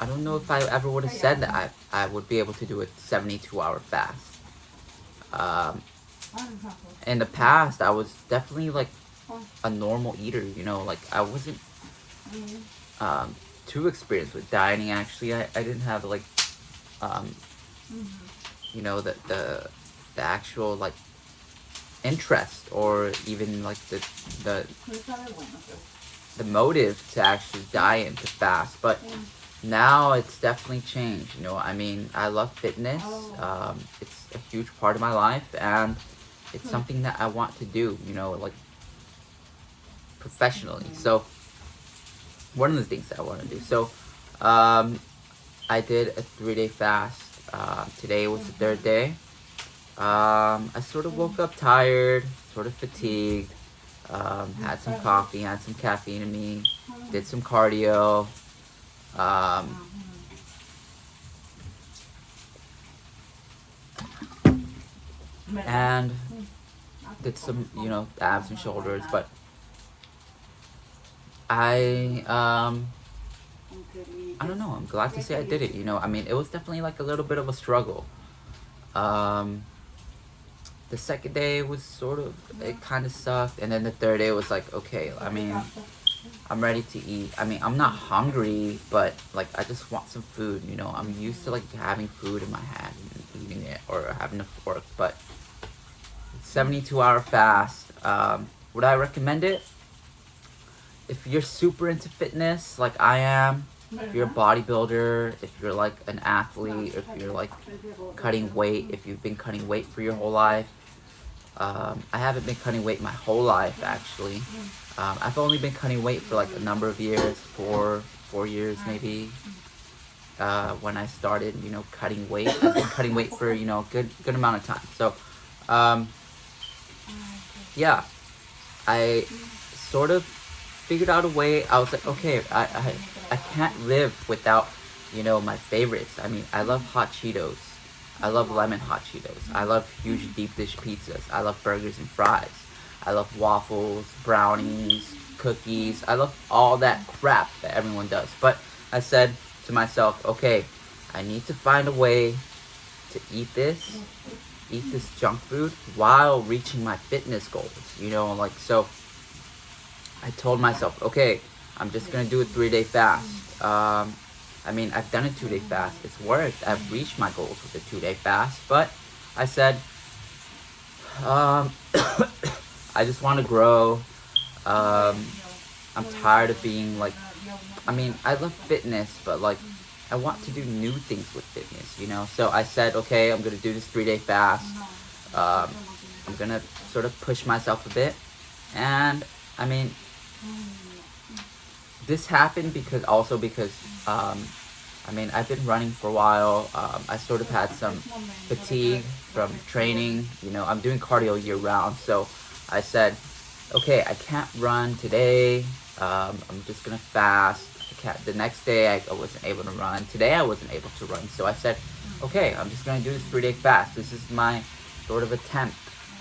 don't know if I ever would have said that I would be able to do a 72-hour fast. In the past, I was definitely like a normal eater, you know, like I wasn't too experienced with dieting. Actually, I didn't have like you know, the actual like interest or even like the motive to actually diet and to fast. But now it's definitely changed, you know. I mean, I love fitness. It's a huge part of my life, and it's something that I want to do, you know, like professionally. So one of the things that I want to do. So I did a 3-day fast. Today was the 3rd day. I sort of woke up tired, sort of fatigued, had some coffee, had some caffeine in me, did some cardio, and did some, you know, abs and shoulders. But I don't know, I'm glad to say I did it, you know. I mean, it was definitely like a little bit of a struggle. The 2nd day was sort of, it kind of sucked, and then the 3rd day was like, okay, I mean, I'm ready to eat. I mean, I'm not hungry, but like I just want some food, you know. I'm used to like having food in my hand and eating it or having a fork. But 72-hour fast, would I recommend it? If you're super into fitness like I am, if you're a bodybuilder, if you're like an athlete, if you're like cutting weight, if you've been cutting weight for your whole life. I haven't been cutting weight my whole life, actually. I've only been cutting weight for like a number of years, 4 years maybe. When I started, you know, cutting weight. I've been cutting weight for, you know, a good amount of time. So yeah, I sort of figured out a way. I was like, okay, I can't live without, you know, my favorites. I mean, I love hot Cheetos. I love lemon hot Cheetos. I love huge deep dish pizzas. I love burgers and fries. I love waffles, brownies, cookies. I love all that crap that everyone does. But I said to myself, okay, I need to find a way to eat this junk food while reaching my fitness goals, you know. Like, so I told myself, okay, I'm just gonna do a 3-day fast. I mean, I've done a 2-day fast. It's worked. I've reached my goals with a 2-day fast. But I said, I just want to grow. I'm tired of being like, I mean, I love fitness, but like, I want to do new things with fitness, you know. So I said, okay, I'm gonna do this 3-day fast. I'm gonna sort of push myself a bit, and I mean, this happened because I mean, I've been running for a while. I sort of had some fatigue from training. You know, I'm doing cardio year round, so I said, okay, I can't run today. I'm just gonna fast. I kept. The next day I wasn't able to run. Today I wasn't able to run. So I said, okay, I'm just gonna do this 3-day fast. This is my sort of attempt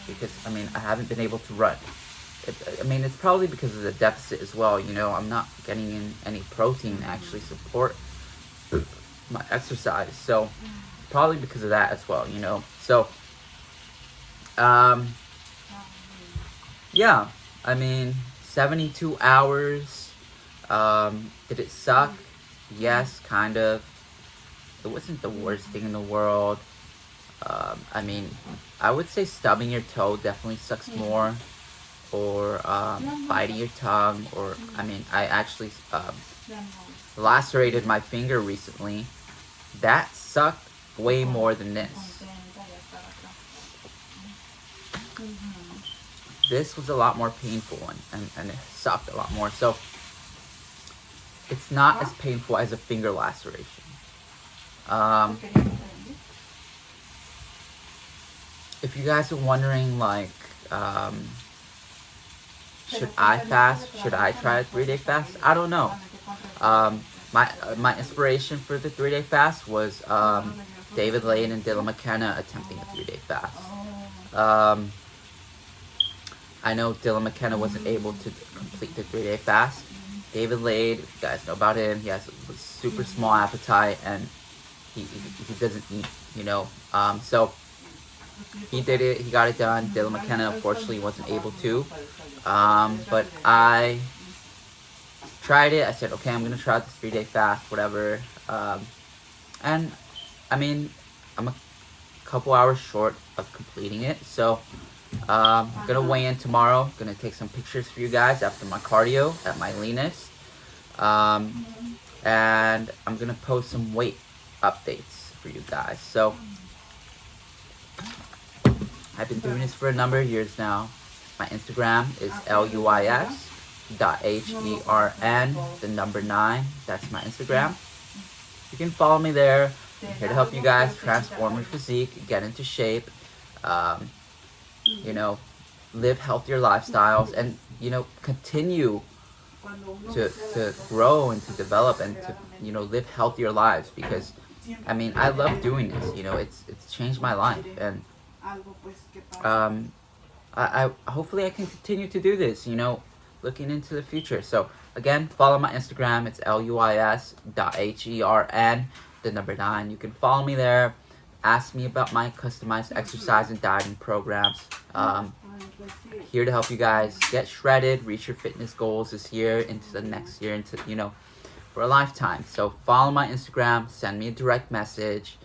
because I mean I haven't been able to run. I mean it's probably because of the deficit as well. You know, I'm not getting in any protein to actually support my exercise. So probably because of that as well. You know, so yeah. I mean 72 hours. Did it suck? Yes, kind of. It wasn't the worst thing in the world. I mean, I would say stubbing your toe definitely sucks more, or biting your tongue, or I mean, I actually lacerated my finger recently. That sucked way more than this. This was a lot more painful and it sucked a lot more. So it's not as painful as a finger laceration. If you guys are wondering, like, should I fast? Should I try a 3-day fast? I don't know. My inspiration for the 3-day fast was David Lane and Dylan McKenna attempting a 3-day fast. I know Dylan McKenna wasn't able to complete the 3-day fast. David Lade, if you guys know about him, he has a super small appetite and he doesn't eat, you know. So he did it, he got it done. Dylan McKenna unfortunately wasn't able to. But I tried it. I said, okay, I'm gonna try this 3-day fast, whatever. And I mean, I'm a couple hours short of completing it. So I'm gonna weigh in tomorrow. Gonna take some pictures for you guys after my cardio at my leanest. And I'm gonna post some weight updates for you guys. So I've been doing this for a number of years now. My Instagram is luis.hern9. That's my Instagram. You can follow me there. I'm here to help you guys transform your physique, get into shape, you know, live healthier lifestyles, and you know, continue to grow and to develop and to, you know, live healthier lives. Because I mean, I love doing this. You know, it's changed my life, and I hopefully I can continue to do this, you know, looking into the future. So again, follow my Instagram. It's luis.hern9. You can follow me there. Ask me about my customized exercise and dieting programs. Here to help you guys get shredded, reach your fitness goals this year, into the next year, into, you know, for a lifetime. So follow my Instagram, send me a direct message,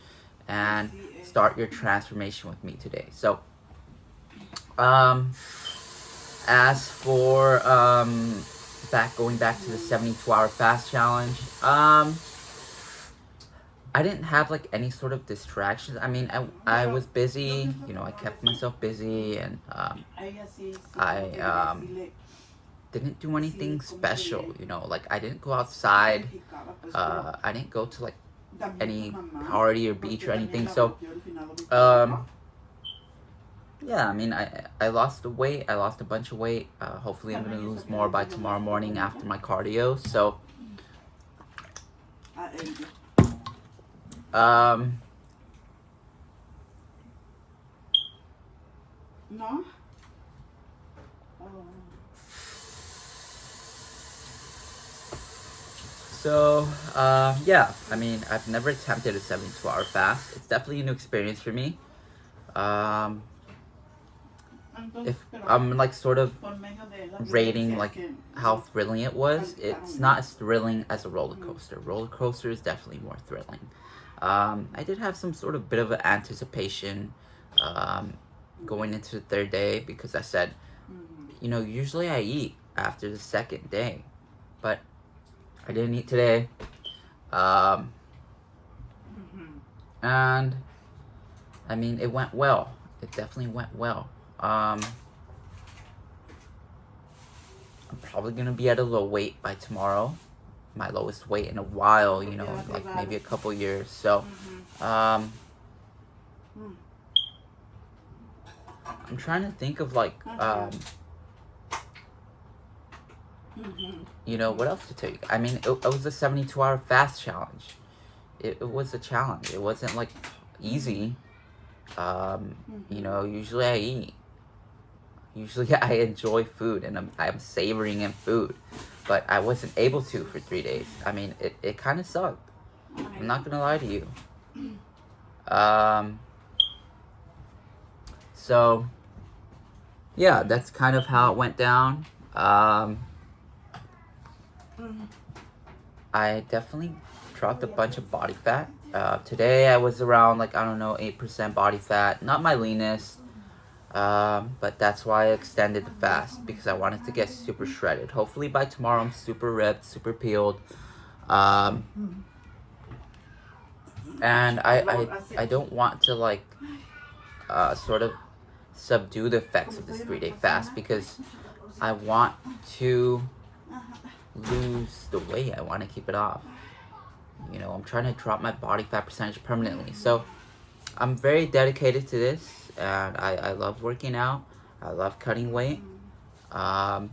and start your transformation with me today. So as for going back to the 72-hour fast challenge, I didn't have like any sort of distractions. I mean, I was busy, you know, I kept myself busy, and I didn't do anything special, you know, like I didn't go outside, I didn't go to like any party or beach or anything. So yeah, I mean, I lost the weight. I lost a bunch of weight. Hopefully I'm gonna lose more by tomorrow morning after my cardio. So No? so yeah, I mean, I've never attempted a 72-hour fast. It's definitely a new experience for me. If I'm like sort of rating like how thrilling it was, it's not as thrilling as a roller coaster. Roller coaster is definitely more thrilling. I did have some sort of bit of an anticipation going into the third day, because I said, you know, usually I eat after the second day, but I didn't eat today. And I mean, it went well. It definitely went well. I'm probably gonna be at a low weight by tomorrow. My lowest weight in a while, you know, like maybe a couple years. So, I'm trying to think of like, You know, what else to tell you? I mean, it was a 72-hour fast challenge. It was a challenge. It wasn't like easy. You know, usually I eat. Usually I enjoy food and I'm savoring in food. But I wasn't able to for 3 days. I mean, it kind of sucked. I'm not gonna lie to you. So, yeah, that's kind of how it went down. I definitely dropped a bunch of body fat. Today I was around like, I don't know, 8% body fat. Not my leanest, but that's why I extended the fast, because I wanted to get super shredded. Hopefully by tomorrow I'm super ripped, super peeled. And I don't want to like sort of subdue the effects of this 3-day fast, because I want to lose the weight. I want to keep it off. You know, I'm trying to drop my body fat percentage permanently. So I'm very dedicated to this, and I love working out. I love cutting weight. And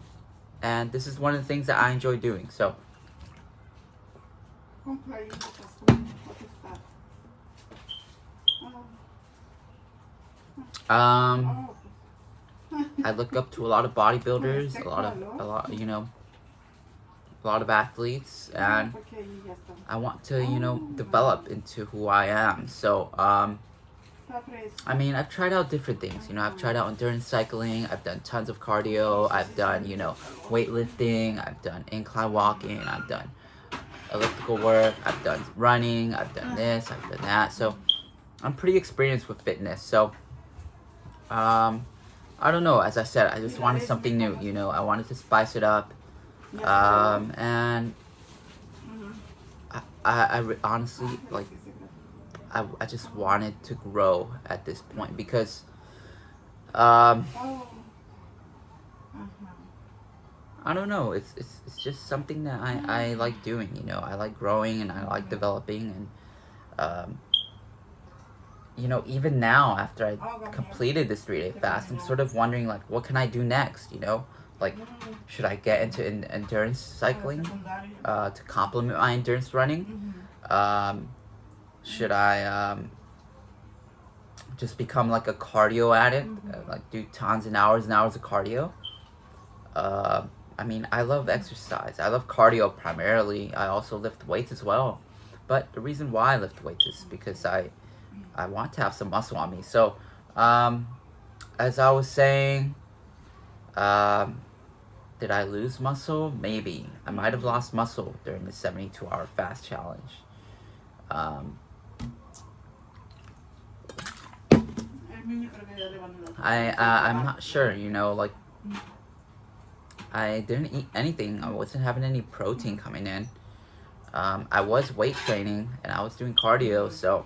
this is one of the things that I enjoy doing. So I look up to a lot of bodybuilders, a lot, you know, a lot of athletes, and I want to, you know, develop into who I am. So, I mean, I've tried out different things. You know, I've tried out endurance cycling. I've done tons of cardio. I've done, you know, weightlifting. I've done incline walking. I've done elliptical work. I've done running. I've done this. I've done that. So, I'm pretty experienced with fitness. So, I don't know. As I said, I just wanted something new. You know, I wanted to spice it up. And honestly, like, I just wanted to grow at this point, because I don't know, it's just something that I like doing. You know, I like growing and I like developing, and you know, even now after I completed this 3-day fast, I'm sort of wondering, like, what can I do next? You know, like, should I get into endurance cycling to complement my endurance running? Should I just become like a cardio addict, like do tons and hours of cardio? I mean, I love exercise. I love cardio primarily. I also lift weights as well. But the reason why I lift weights is because I want to have some muscle on me. So, as I was saying, did I lose muscle? Maybe. I might have lost muscle during the 72-hour fast challenge. I'm not sure, you know, like, I didn't eat anything. I wasn't having any protein coming in. I was weight training and I was doing cardio, so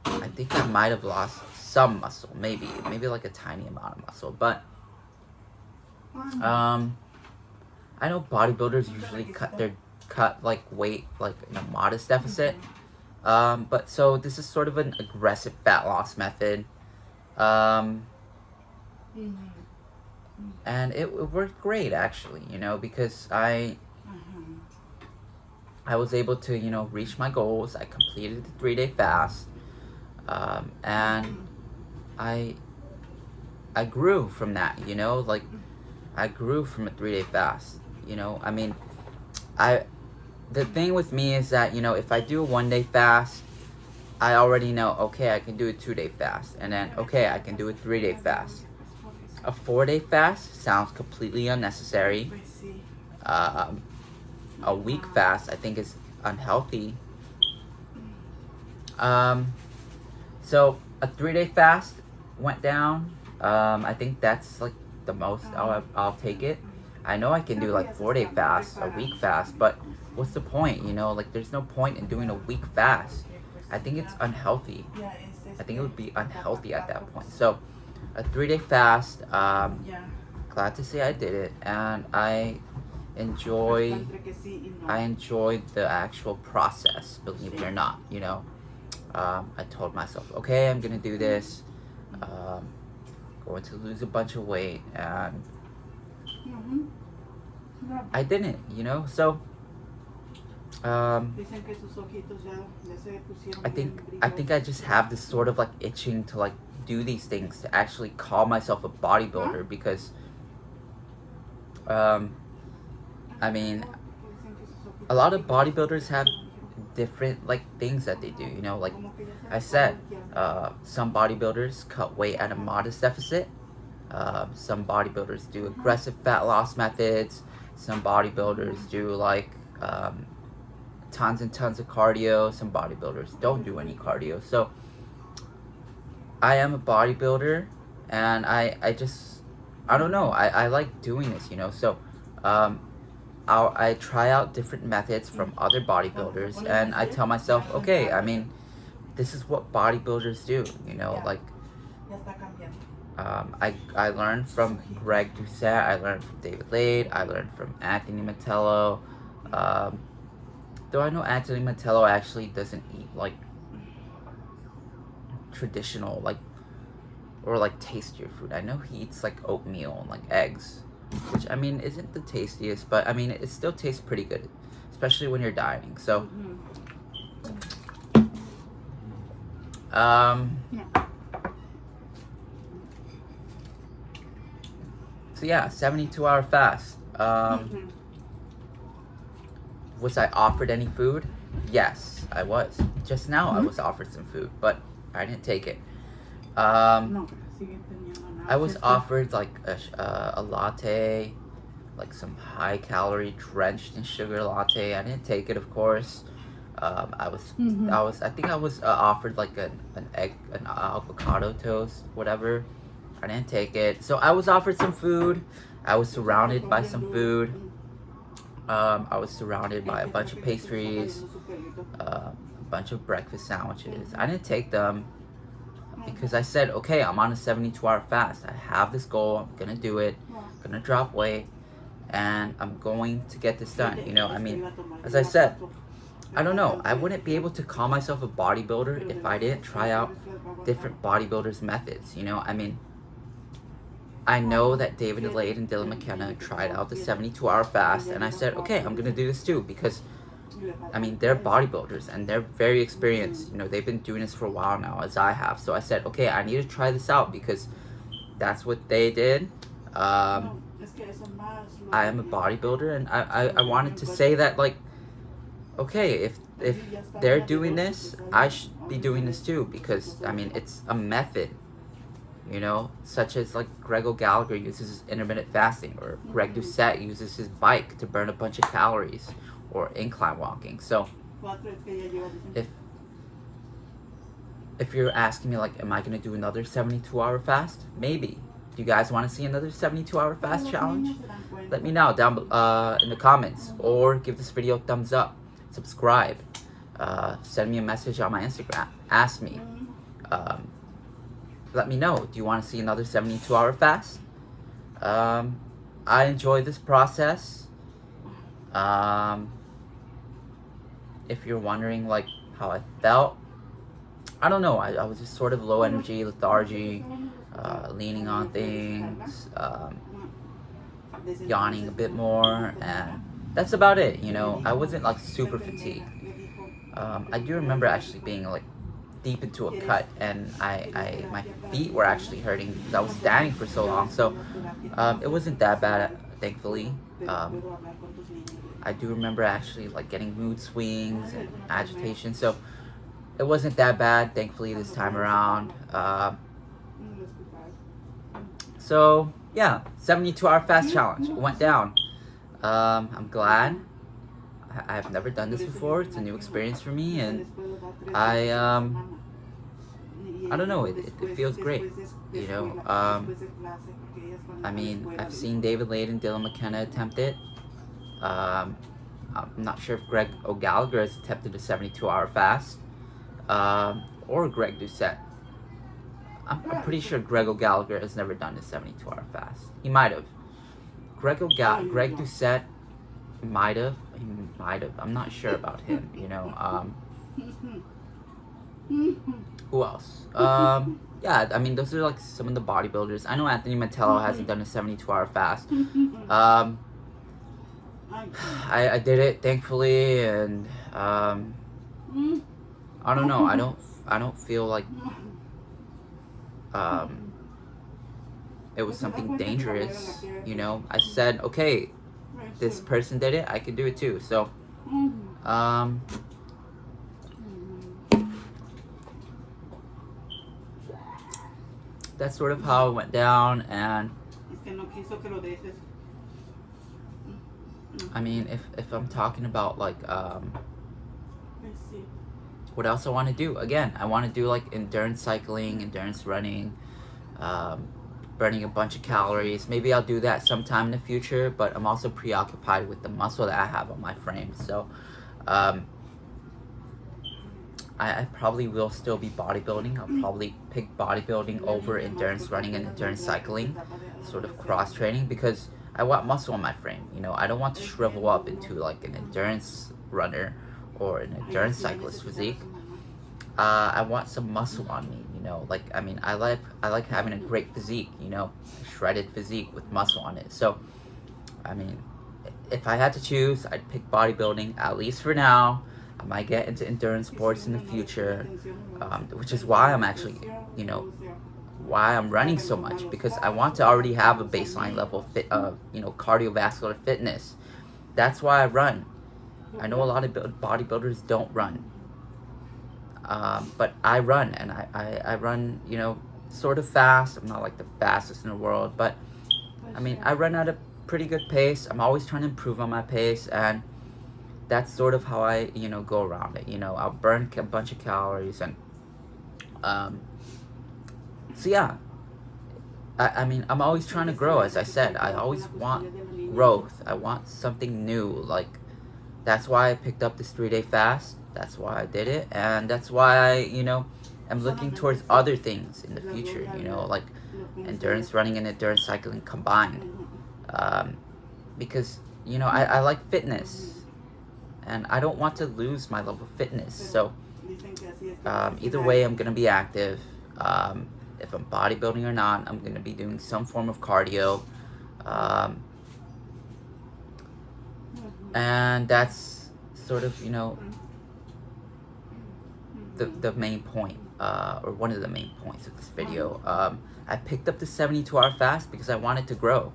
I think I might have lost some muscle, maybe like a tiny amount of muscle. But I know bodybuilders usually cut like weight like in a modest deficit. But so this is sort of an aggressive fat loss method. And it worked great, actually, you know, because I was able to, you know, reach my goals. I completed the 3-day fast, and I grew from that, you know, like, I grew from a 3-day fast, you know. I mean, the thing with me is that, you know, if I do a 1-day fast, I already know, okay, I can do a 2-day fast, and then, okay, I can do a 3-day fast. A 4-day fast sounds completely unnecessary. A week fast, I think, is unhealthy. So a 3-day fast went down. I think that's like the most I'll take it. I know I can do like 4-day fast, a week fast, but what's the point? You know, like, there's no point in doing a week fast. I think it's unhealthy. I think it would be unhealthy at that point. So a 3-day fast. Glad to say I did it, and I enjoy the actual process, believe it or not. You know, I told myself, okay, I'm gonna do this, going to lose a bunch of weight, and I didn't, you know. So um, I think I just have this sort of like itching to like do these things, to actually call myself a bodybuilder, because um, I mean, a lot of bodybuilders have different like things that they do, you know. Like I said, some bodybuilders cut weight at a modest deficit. Some bodybuilders do aggressive fat loss methods. Some bodybuilders do like tons and tons of cardio. Some bodybuilders don't do any cardio. So I am a bodybuilder, and I just, I don't know, I like doing this, you know. So um, I try out different methods from other bodybuilders, and I tell myself, okay, I mean, this is what bodybuilders do, you know. Like I learned from Greg Doucette, I learned from David Lade, I learned from Anthony Mantello. Um, though I know Anthony Mantello actually doesn't eat like traditional, like, or like tastier food. I know he eats like oatmeal and like eggs, which I mean isn't the tastiest, but I mean it still tastes pretty good, especially when you're dieting. So um, so yeah, 72-hour fast. Was I offered any food? Yes, I was. Just now I was offered some food, but I didn't take it. I was offered like a latte, like some high calorie drenched in sugar latte. I didn't take it, of course. I think I was offered like an egg, an avocado toast, whatever. I didn't take it. So I was offered some food. I was surrounded by some food. I was surrounded by a bunch of pastries, a bunch of breakfast sandwiches. I didn't take them because I said, okay, I'm on a 72-hour fast. I have this goal. I'm gonna do it. I'm gonna drop weight, and I'm going to get this done. You know, I mean, as I said, I don't know. I wouldn't be able to call myself a bodybuilder if I didn't try out different bodybuilders' methods. You know, I mean, I know that David Lade and Dylan McKenna tried out the 72-hour fast, and I said, okay, I'm gonna do this too, because I mean, they're bodybuilders and they're very experienced. You know, they've been doing this for a while now, as I have. So I said, okay, I need to try this out because that's what they did. I am a bodybuilder, and I wanted to say that, like, okay, if they're doing this, I should be doing this too, because I mean, it's a method. You know, such as like Greg O'Gallagher uses intermittent fasting, or Greg Doucette uses his bike to burn a bunch of calories, or incline walking. So if if you're asking me like, am I gonna do another 72-hour fast? Maybe. Do you guys want to see another 72-hour fast challenge? Let me know down in the comments, or give this video a thumbs up, subscribe, send me a message on my Instagram, ask me. Let me know. Do you want to see another 72-hour fast? I enjoy this process. If you're wondering like how I felt, I don't know. I was just sort of low energy, lethargy, leaning on things, yawning a bit more, and that's about it. You know, I wasn't like super fatigued. I do remember actually being like deep into a cut, and my feet were actually hurting because I was standing for so long. So it wasn't that bad, thankfully. I do remember actually like getting mood swings and agitation, so it wasn't that bad, thankfully, this time around. So yeah, 72-hour fast challenge, it went down. I'm glad. I've never done this before. It's a new experience for me, and I don't know, it feels great, you know. I mean, I've seen David Lade and Dylan McKenna attempt it. I'm not sure if Greg O'Gallagher has attempted a 72-hour fast, or Greg Doucette. I'm pretty sure Greg O'Gallagher has never done a 72-hour fast. He might have. Greg Doucette might have. I'm not sure about him, you know. Who else? Yeah, I mean, those are like some of the bodybuilders. I know Anthony Mantello hasn't done a 72-hour fast. I did it thankfully, and I don't know. I don't feel like um, it was something dangerous. You know, I said, okay, this person did it, I can do it too. So um, that's sort of how it went down. And I mean, if I'm talking about like what else I want to do, again, I want to do like endurance cycling, endurance running, burning a bunch of calories. Maybe I'll do that sometime in the future, but I'm also preoccupied with the muscle that I have on my frame. So I probably will still be bodybuilding. I'll probably pick bodybuilding over endurance running and endurance cycling, sort of cross training, because I want muscle on my frame. You know, I don't want to shrivel up into like an endurance runner or an endurance cyclist physique. I want some muscle on me. You know, like I mean, I like having a great physique. You know, a shredded physique with muscle on it. So, I mean, if I had to choose, I'd pick bodybuilding, at least for now. I might get into endurance sports in the future, which is why I'm actually, you know, why I'm running so much, because I want to already have a baseline level of you know, cardiovascular fitness. That's why I run. I know a lot of bodybuilders don't run, but I run, and I run, you know, sort of fast. I'm not like the fastest in the world, but I mean, I run at a pretty good pace. I'm always trying to improve on my pace, and that's sort of how I, you know, go around it. You know, I'll burn a bunch of calories, and so yeah. I mean, I'm always trying to grow. As I said, I always want growth. I want something new. Like, that's why I picked up this 3-day fast. That's why I did it, and that's why I, you know, am looking towards other things in the future. You know, like endurance running and endurance cycling combined, because you know, I like fitness, and I don't want to lose my level of fitness. So either way, I'm gonna be active. If I'm bodybuilding or not, I'm gonna be doing some form of cardio, and that's sort of, you know, the main point, or one of the main points of this video. I picked up the 72-hour fast because I wanted to grow,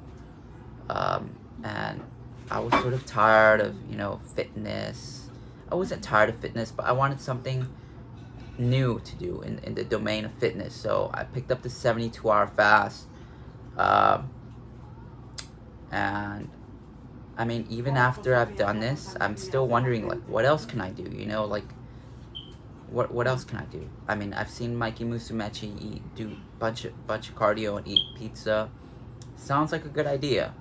and I was sort of tired of, you know, fitness. I wasn't tired of fitness, but I wanted something new to do in the domain of fitness. So I picked up the 72-hour fast, and I mean, even after I've done this, I'm still wondering, like, what else can I do? You know, like, what else can I do? I mean, I've seen Mikey Musumeci do bunch of cardio and eat pizza. Sounds like a good idea.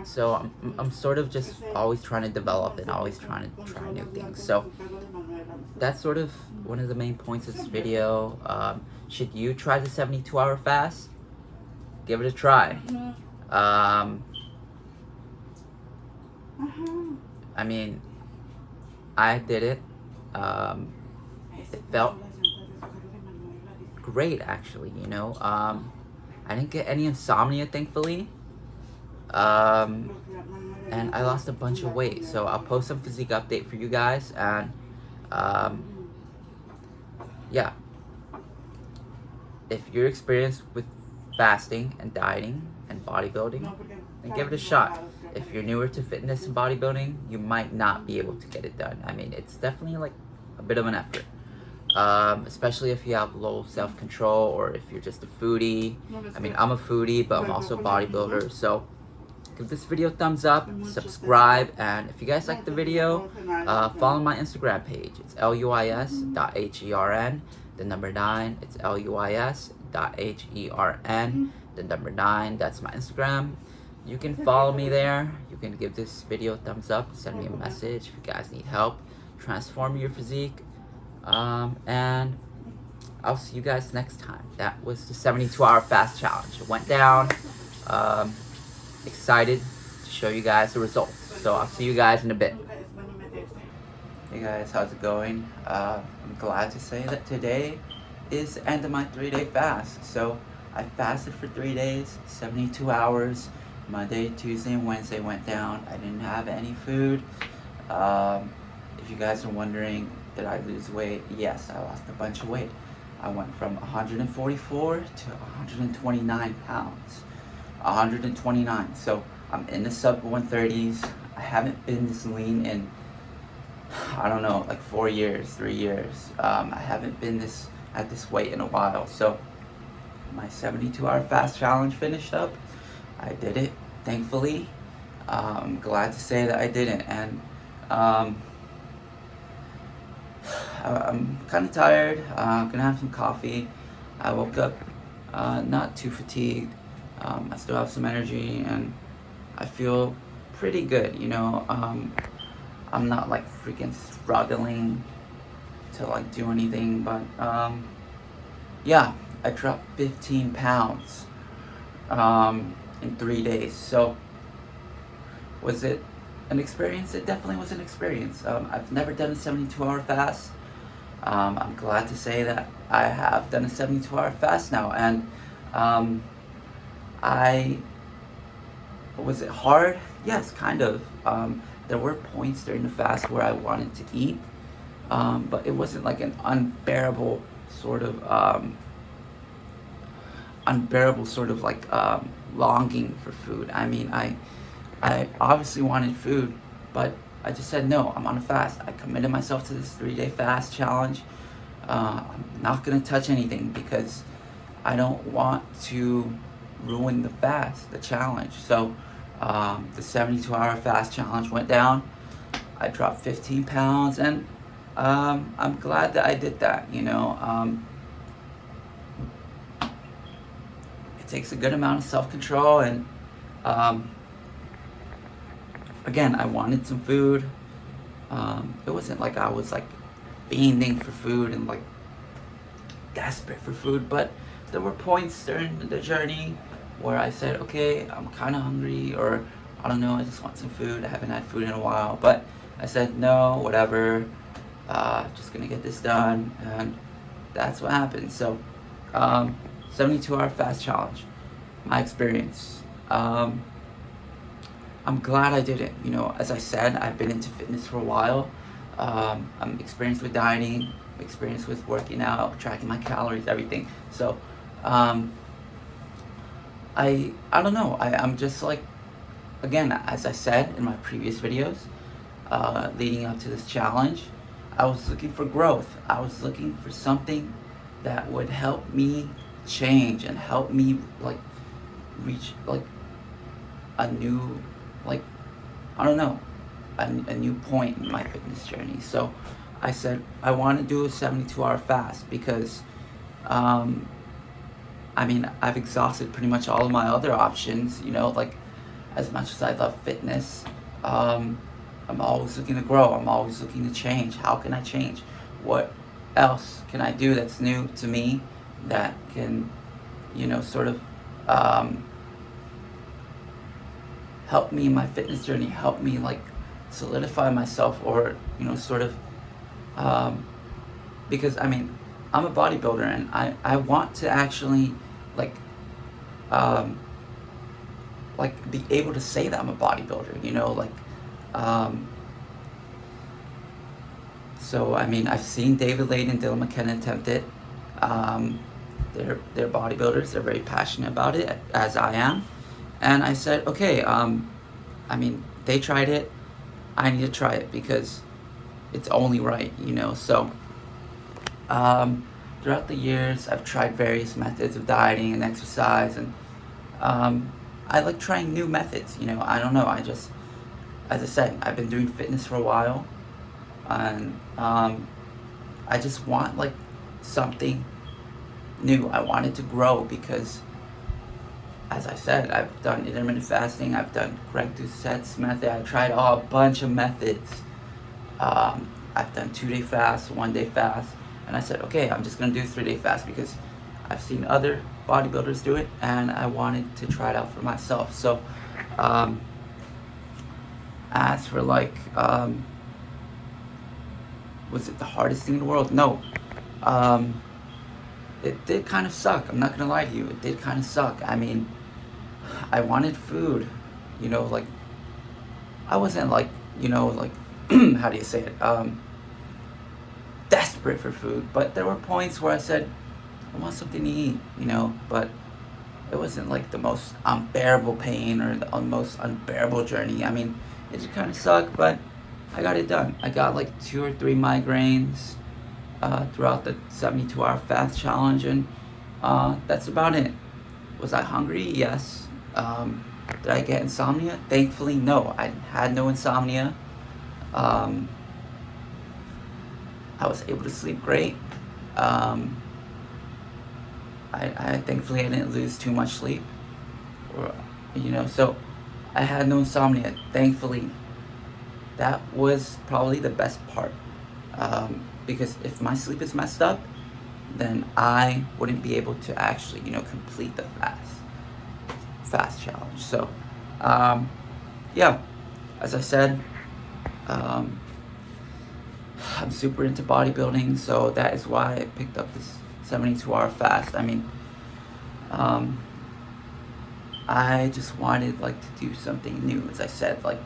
So I'm sort of just always trying to develop and always trying to try new things. So that's sort of one of the main points of this video. Should you try the 72-hour fast? Give it a try. I mean, I did it. It felt great, actually, you know. I didn't get any insomnia, thankfully. And I lost a bunch of weight. So I'll post some physique update for you guys. And yeah. If you're experienced with fasting and dieting and bodybuilding, then give it a shot. If you're newer to fitness and bodybuilding, you might not be able to get it done. I mean, it's definitely like a bit of an effort. Especially if you have low self-control, or if you're just a foodie. I mean, I'm a foodie, but I'm also a bodybuilder. So give this video a thumbs up, subscribe, and if you guys like the video, follow my Instagram page. It's luis.hern, the number 9. It's luis.hern, the number 9. That's my Instagram. You can follow me there. You can give this video a thumbs up, send me a message if you guys need help transforming your physique. And I'll see you guys next time. That was the 72-hour fast challenge. It went down. Excited to show you guys the results. So I'll see you guys in a bit. Hey guys, how's it going? I'm glad to say that today is the end of my 3-day fast. So I fasted for 3 days, 72 hours. Monday, Tuesday, and Wednesday went down. I didn't have any food. If you guys are wondering, did I lose weight? Yes, I lost a bunch of weight. I went from 144 to 129 pounds. 129. So I'm in the sub 130s. I haven't been this lean in, I don't know, like 4 years, 3 years. I haven't been at this weight in a while. So my 72-hour fast challenge finished up. I did it, thankfully. I'm glad to say that I didn't. And I'm kind of tired. I'm gonna have some coffee. I woke up not too fatigued. I still have some energy, and I feel pretty good. I'm not like freaking struggling to like do anything, but yeah, I dropped 15 pounds in 3 days. So was it an experience? It definitely was an experience. I've never done a 72-hour fast. I'm glad to say that I have done a 72-hour fast now, and was it hard? Yes, kind of. There were points during the fast where I wanted to eat, but it wasn't like an unbearable sort of like longing for food. I mean, I obviously wanted food, but I just said no. I'm on a fast. I committed myself to this 3-day fast challenge. I'm not gonna touch anything because I don't want to ruin the fast, the challenge. So the 72-hour fast challenge went down. I dropped 15 pounds, and I'm glad that I did that. It takes a good amount of self-control, and again, I wanted some food. It wasn't like I was like fiending for food and like desperate for food, but there were points during the journey where I said, okay, I'm kind of hungry, or I don't know, I just want some food. I haven't had food in a while, but I said no, whatever, just gonna get this done, and that's what happened. So 72-hour fast challenge, my experience. I'm glad I did it. As I said, I've been into fitness for a while. I'm experienced with dieting, I'm experienced with working out, tracking my calories, everything. So I don't know. I'm just like, again, as I said in my previous videos, leading up to this challenge, I was looking for growth. I was looking for something that would help me change and help me like reach like a new, like, I don't know, a new point in my fitness journey. So I said I want to do a 72-hour fast because I mean, I've exhausted pretty much all of my other options. Like, as much as I love fitness, I'm always looking to grow. I'm always looking to change. How can I change? What else can I do that's new to me that can, sort of help me in my fitness journey, help me like solidify myself, or, sort of, because I mean, I'm a bodybuilder, and I want to actually like be able to say that I'm a bodybuilder, so I mean, I've seen David Lade and Dylan McKenna attempt it. They're bodybuilders. They're very passionate about it, as I am. And I said, okay, I mean, they tried it. I need to try it because it's only right, So throughout the years, I've tried various methods of dieting and exercise, and I like trying new methods. I don't know. As I said, I've been doing fitness for a while, and I just want like something new. I wanted to grow because, as I said, I've done intermittent fasting, I've done Greg Doucette's method, I've tried a bunch of methods. I've done 2-day fast, 1-day fast, and I said, okay, I'm just gonna do 3-day fast because I've seen other bodybuilders do it, and I wanted to try it out for myself. So, as for like, was it the hardest thing in the world? No. it did kind of suck. I'm not gonna lie to you. It did kind of suck. I mean, I wanted food, like I wasn't like, like how do you say it? Desperate for food, but there were points where I said, I want something to eat, but it wasn't like the most unbearable pain or the most unbearable journey. I mean, it just kind of sucked, but I got it done. I got like 2 or 3 migraines throughout the 72-hour fast challenge, and that's about it. Was I hungry? Yes. Did I get insomnia? Thankfully, no. I had no insomnia. Um, I was able to sleep great. Um, I thankfully I didn't lose too much sleep, or so I had no insomnia. Thankfully, that was probably the best part, because if my sleep is messed up, then I wouldn't be able to actually complete the fast challenge. So, yeah, as I said, um, I'm super into bodybuilding, so that is why I picked up this 72-hour fast. I mean, I just wanted like to do something new. As I said, like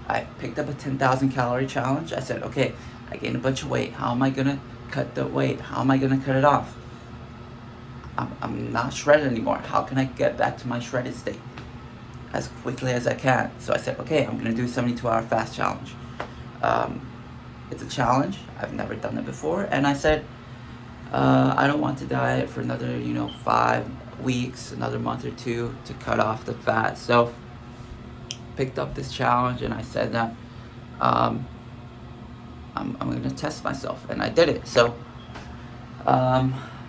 I picked up a 10,000 calorie challenge. I said, okay, I gained a bunch of weight. How am I gonna cut the weight? How am I gonna cut it off? I'm not shredded anymore. How can I get back to my shredded state as quickly as I can? So I said, okay, I'm gonna do a 72-hour fast challenge. It's a challenge. I've never done it before, and I said, I don't want to diet for another 5 weeks, another month or two to cut off the fat. So picked up this challenge, and I said that I'm going to test myself, and I did it. So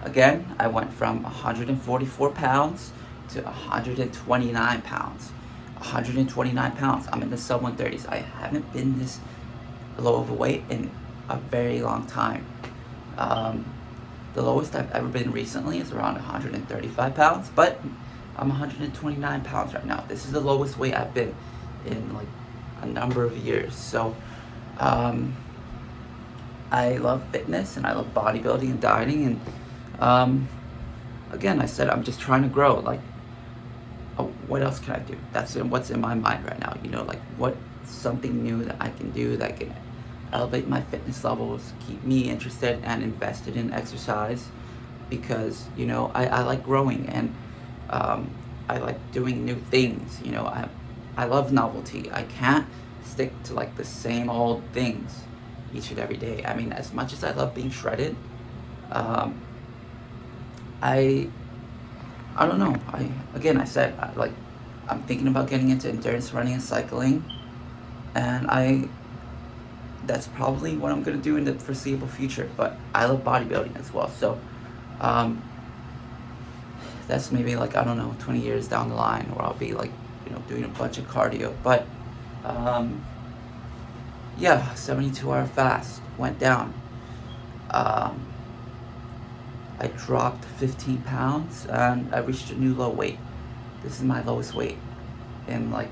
again, I went from 144 pounds to 129 pounds. 129 pounds. I'm in the sub 130s. I haven't been this low of a weight in a very long time. The lowest I've ever been recently is around 135 pounds, but I'm 129 pounds right now. This is the lowest weight I've been in like a number of years. So I love fitness, and I love bodybuilding and dieting, and again, I said I'm just trying to grow. Like, what else can I do? That's what's in my mind right now. Like what's something new that I can do that can elevate my fitness levels, keep me interested and invested in exercise, because I like growing, and I like doing new things. I love novelty. I can't stick to like the same old things each and every day. I mean, as much as I love being shredded, I don't know. I said I'm thinking about getting into endurance running and cycling, and that's probably what I'm gonna do in the foreseeable future. But I love bodybuilding as well, so that's maybe like, I don't know, 20 years down the line, where I'll be like doing a bunch of cardio. But yeah, 72-hour fast went down. I dropped 15 pounds, and I reached a new low weight. This is my lowest weight in like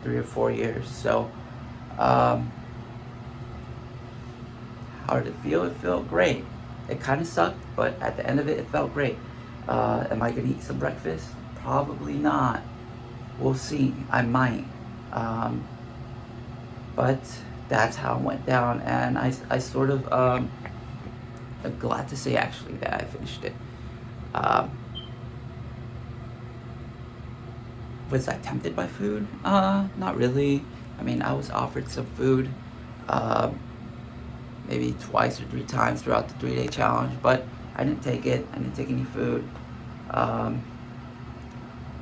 3 or 4 years. So how did it feel? It felt great. It kind of sucked, but at the end of it, it felt great. Am I gonna eat some breakfast? Probably not. We'll see. I might. But that's how it went down, and I sort of I'm glad to say actually that I finished it. Was I tempted by food? Not really. I mean, I was offered some food, maybe 2 or 3 times throughout the 3-day challenge, but I didn't take it. I didn't take any food.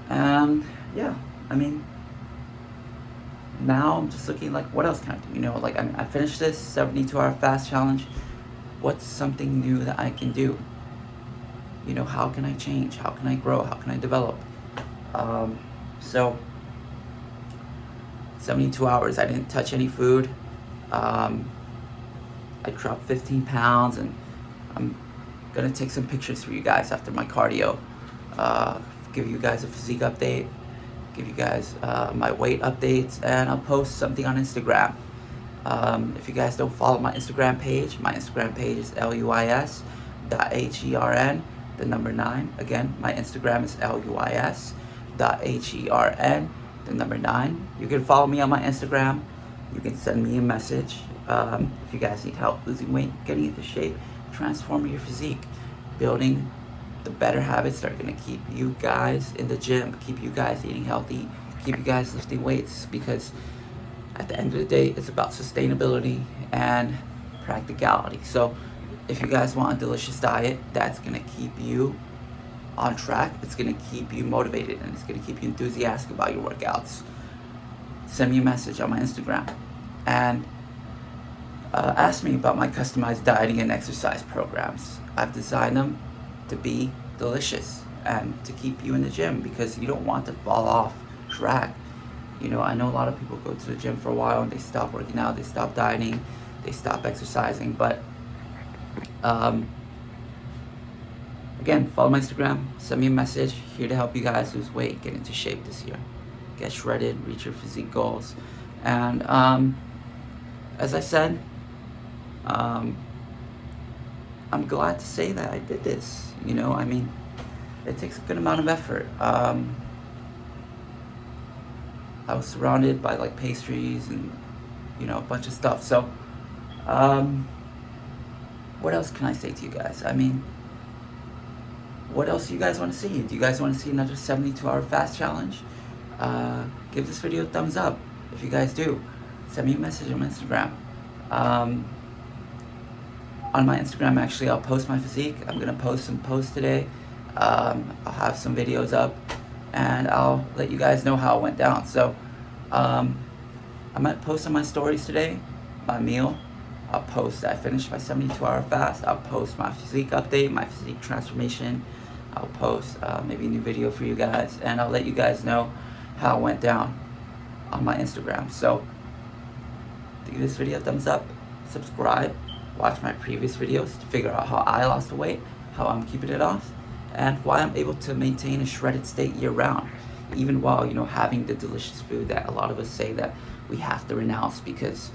And yeah, I mean, now I'm just looking like, what else can I do? Like I finished this 72-hour fast challenge. What's something new that I can do? How can I change? How can I grow? How can I develop? So 72 hours, I didn't touch any food. I dropped 15 pounds, and I'm gonna take some pictures for you guys after my cardio. Give you guys a physique update, give you guys my weight updates, and I'll post something on Instagram. If you guys don't follow my Instagram page is luis.hern. the number 9. Again, my Instagram is luis.hern, the number 9. You can follow me on my Instagram. You can send me a message if you guys need help losing weight, getting into shape, transforming your physique, building the better habits that are going to keep you guys in the gym, keep you guys eating healthy, keep you guys lifting weights, because at the end of the day, it's about sustainability and practicality. So if you guys want a delicious diet that's going to keep you on track, it's going to keep you motivated, and it's going to keep you enthusiastic about your workouts, send me a message on my Instagram and ask me about my customized dieting and exercise programs. I've designed them to be delicious and to keep you in the gym, because you don't want to fall off track. You know, I know a lot of people go to the gym for a while and they stop working out, they stop dieting, they stop exercising, but again, follow my Instagram, send me a message. Here to help you guys lose weight, get into shape this year, get shredded, reach your physique goals. And as I said, I'm glad to say that I did this. You know, I mean, it takes a good amount of effort. I was surrounded by like pastries and, you know, a bunch of stuff. So what else can I say to you guys? I mean, what else do you guys want to see? Do you guys want to see another 72-hour fast challenge? Give this video a thumbs up if you guys do. Send me a message on Instagram. On my Instagram, actually, I'll post my physique. I'm going to post some posts today. I'll have some videos up, and I'll let you guys know how it went down. So I might post on my stories today my meal. I'll post that I finished my 72-hour fast. I'll post my physique update, my physique transformation. I'll post maybe a new video for you guys, and I'll let you guys know how it went down on my Instagram. So give this video a thumbs up, subscribe, watch my previous videos to figure out how I lost the weight, how I'm keeping it off, and why I'm able to maintain a shredded state year-round, even while, you know, having the delicious food that a lot of us say that we have to renounce because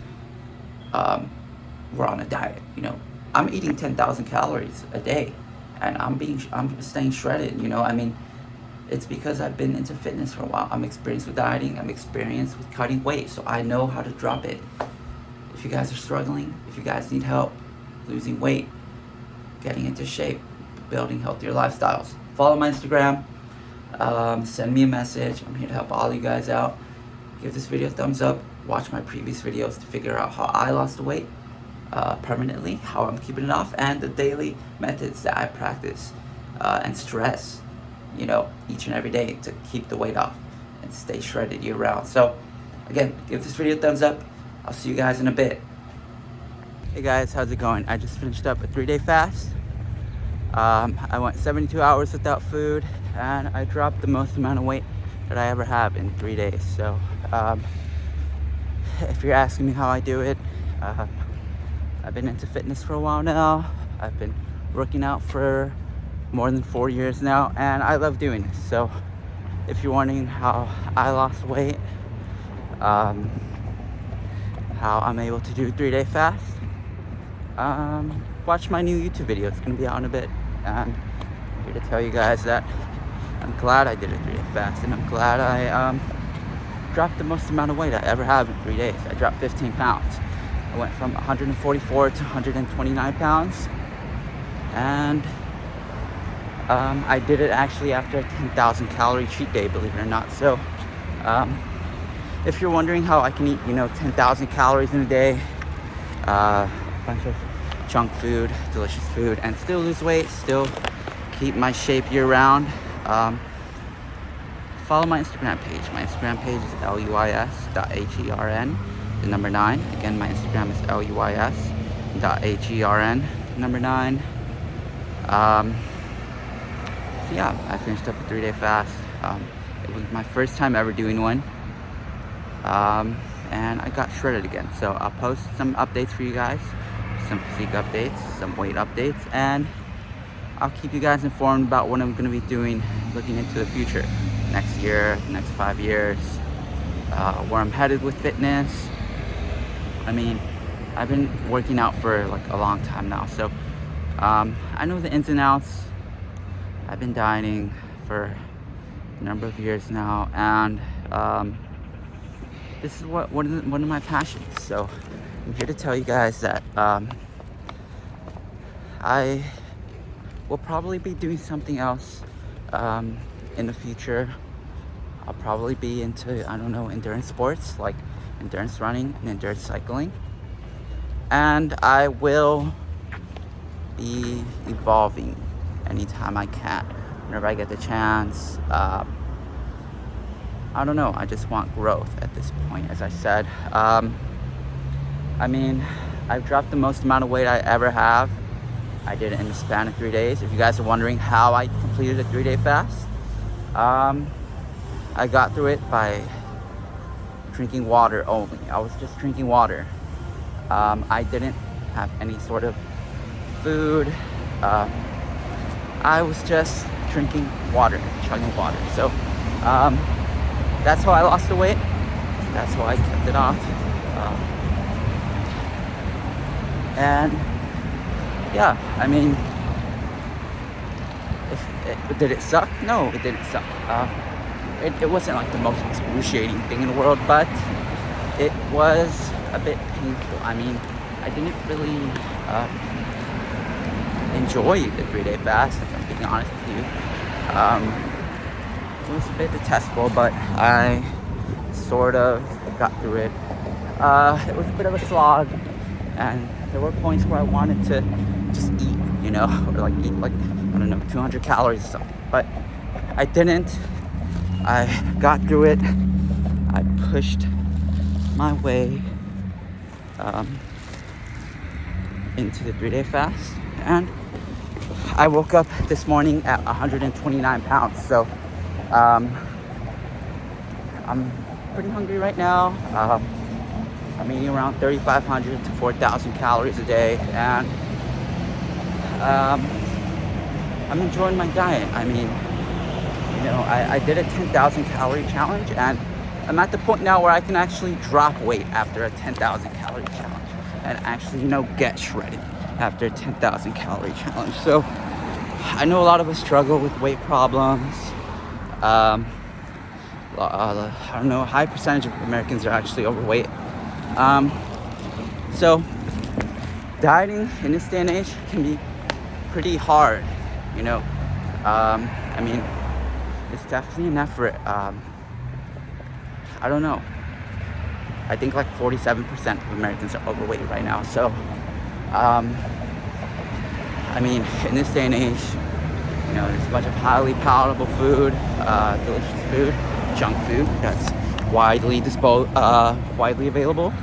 we're on a diet. You know, I'm eating 10,000 calories a day, and I'm staying shredded. You know, I mean, it's because I've been into fitness for a while. I'm experienced with dieting. I'm experienced with cutting weight, so I know how to drop it. If you guys are struggling, if you guys need help losing weight, getting into shape, building healthier lifestyles, follow my Instagram, send me a message. I'm here to help all you guys out. Give this video a thumbs up, watch my previous videos to figure out how I lost the weight permanently, how I'm keeping it off, and the daily methods that I practice and stress, you know, each and every day to keep the weight off and stay shredded year round. So again, give this video a thumbs up. I'll see you guys in a bit. Hey guys, how's it going? I just finished up a 3-day fast. I went 72 hours without food, and I dropped the most amount of weight that I ever have in 3 days. So if you're asking me how I do it, I've been into fitness for a while now. I've been working out for more than 4 years now, and I love doing this. So if you're wondering how I lost weight, how I'm able to do a 3-day fast, watch my new YouTube video. It's gonna be out in a bit. I'm here to tell you guys that I'm glad I did a 3-day fast, and I'm glad I dropped the most amount of weight I ever have in 3 days. I dropped 15 pounds. I went from 144 to 129 pounds, and I did it actually after a 10,000 calorie cheat day, believe it or not. So if you're wondering how I can eat, you know, 10,000 calories in a day, a bunch of junk food, delicious food, and still lose weight, still keep my shape year round, follow my Instagram page. My Instagram page is luis.hern, the number 9. Again, my Instagram is luis.hern, number 9. So yeah, I finished up a 3-day fast. It was my first time ever doing one. And I got shredded again. So I'll post some updates for you guys, some physique updates, some weight updates, and I'll keep you guys informed about what I'm going to be doing looking into the future, next year, next 5 years, where I'm headed with fitness. I mean, I've been working out for like a long time now, so I know the ins and outs. I've been dieting for a number of years now, and this is one of my passions. So I'm here to tell you guys that I will probably be doing something else in the future. I'll probably be into, I don't know, endurance sports like endurance running and endurance cycling. And I will be evolving anytime I can, whenever I get the chance. I don't know, I just want growth at this point, as I said. I mean, I've dropped the most amount of weight I ever have. I did it in the span of 3 days. If you guys are wondering how I completed a 3-day fast, I got through it by drinking water only. I was just drinking water. I didn't have any sort of food. I was just drinking water, chugging water. So that's how I lost the weight. That's how I kept it off. And yeah, I mean, did it suck? No, it didn't suck. It wasn't like the most excruciating thing in the world, but it was a bit painful. I mean, I didn't really enjoy the 3-day fast, if I'm being honest with you. It was a bit detestable, but I sort of got through it. It was a bit of a slog, and there were points where I wanted to just eat, you know, or like eat like, I don't know, 200 calories or something, but I didn't. I got through it. I pushed my way into the 3-day fast, and I woke up this morning at 129 pounds. So I'm pretty hungry right now. I'm eating around 3,500 to 4,000 calories a day, and I'm enjoying my diet. I mean, you know, I did a 10,000 calorie challenge, and I'm at the point now where I can actually drop weight after a 10,000 calorie challenge and actually, you know, get shredded after a 10,000 calorie challenge. So I know a lot of us struggle with weight problems. I don't know, a high percentage of Americans are actually overweight. So dieting in this day and age can be pretty hard, you know. I mean, it's definitely an effort. I don't know. I think like 47% of Americans are overweight right now. So, I mean, in this day and age, you know, there's a bunch of highly palatable food, delicious food, junk food that's widely available,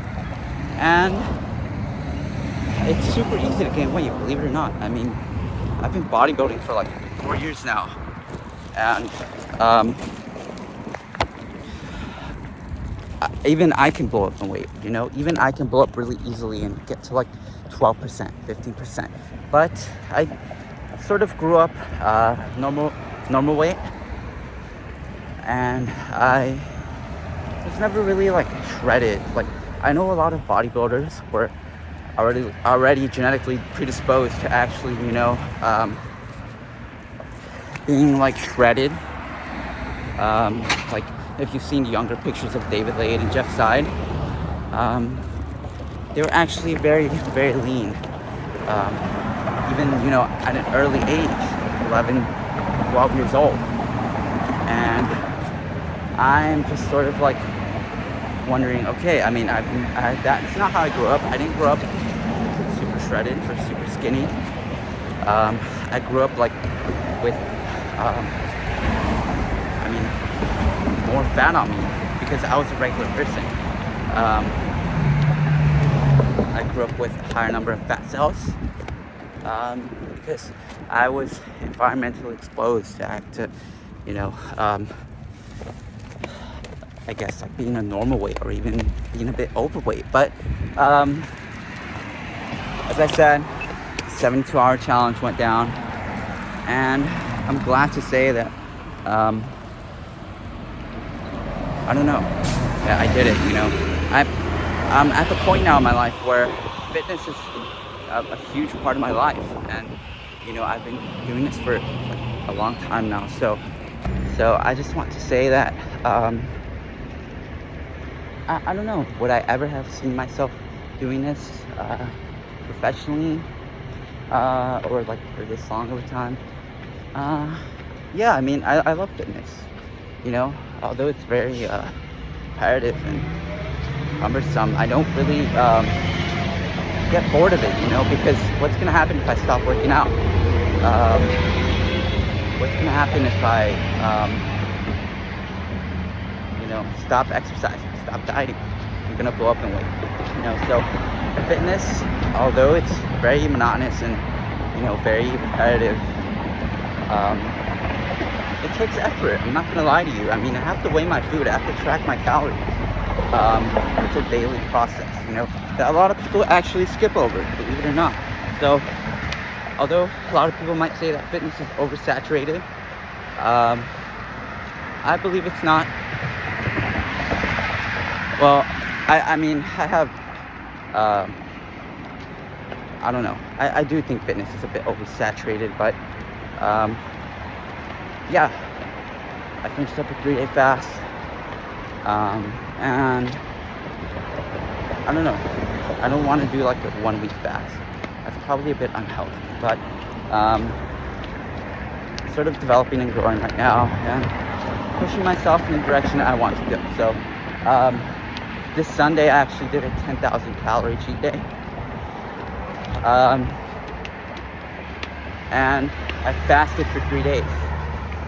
and it's super easy to gain weight, believe it or not. I mean, I've been bodybuilding for like 4 years now, and even I can blow up in weight, you know. Even I can blow up really easily and get to like 12%, 15%. But I sort of grew up normal weight, and I was never really like shredded. Like, I know a lot of bodybuilders were already genetically predisposed to actually, you know, being like shredded. Like, if you've seen younger pictures of David Lade and Jeff Side, they were actually very, very lean. Even, you know, at an early age, 11, 12 years old. And I'm just sort of like wondering, okay, I mean, that's not how I grew up. I didn't grow up super shredded or super skinny. I grew up like with, more fat on me because I was a regular person. I grew up with a higher number of fat cells because I was environmentally exposed to, you know, I guess like being a normal weight or even being a bit overweight. But as I said, 72-hour challenge went down, and I'm glad to say that I don't know. Yeah, I did it, you know. I'm at the point now in my life where fitness is a huge part of my life. And, You know, I've been doing this for like a long time now, so I just want to say that I don't know, would I ever have seen myself doing this professionally or like for this long of a time? Yeah, I mean, I love fitness, you know, although it's very repetitive and cumbersome. I don't really get bored of it, you know, because what's gonna happen if I stop working out? What's gonna happen if I, you know, stop exercising, stop dieting? I'm gonna blow up in weight, you know. So fitness, although it's very monotonous and, you know, very repetitive, it takes effort. I'm not gonna lie to you. I mean, I have to weigh my food, I have to track my calories. It's a daily process, you know, that a lot of people actually skip over, believe it or not. So although a lot of people might say that fitness is oversaturated, I believe it's not. Well, I mean, I have, I don't know. I do think fitness is a bit oversaturated, but yeah, I finished up a 3-day fast, and I don't know. I don't want to do like a 1-week fast. That's probably a bit unhealthy, but sort of developing and growing right now and pushing myself in the direction I want to go. So this Sunday I actually did a 10,000 calorie cheat day, and I fasted for 3 days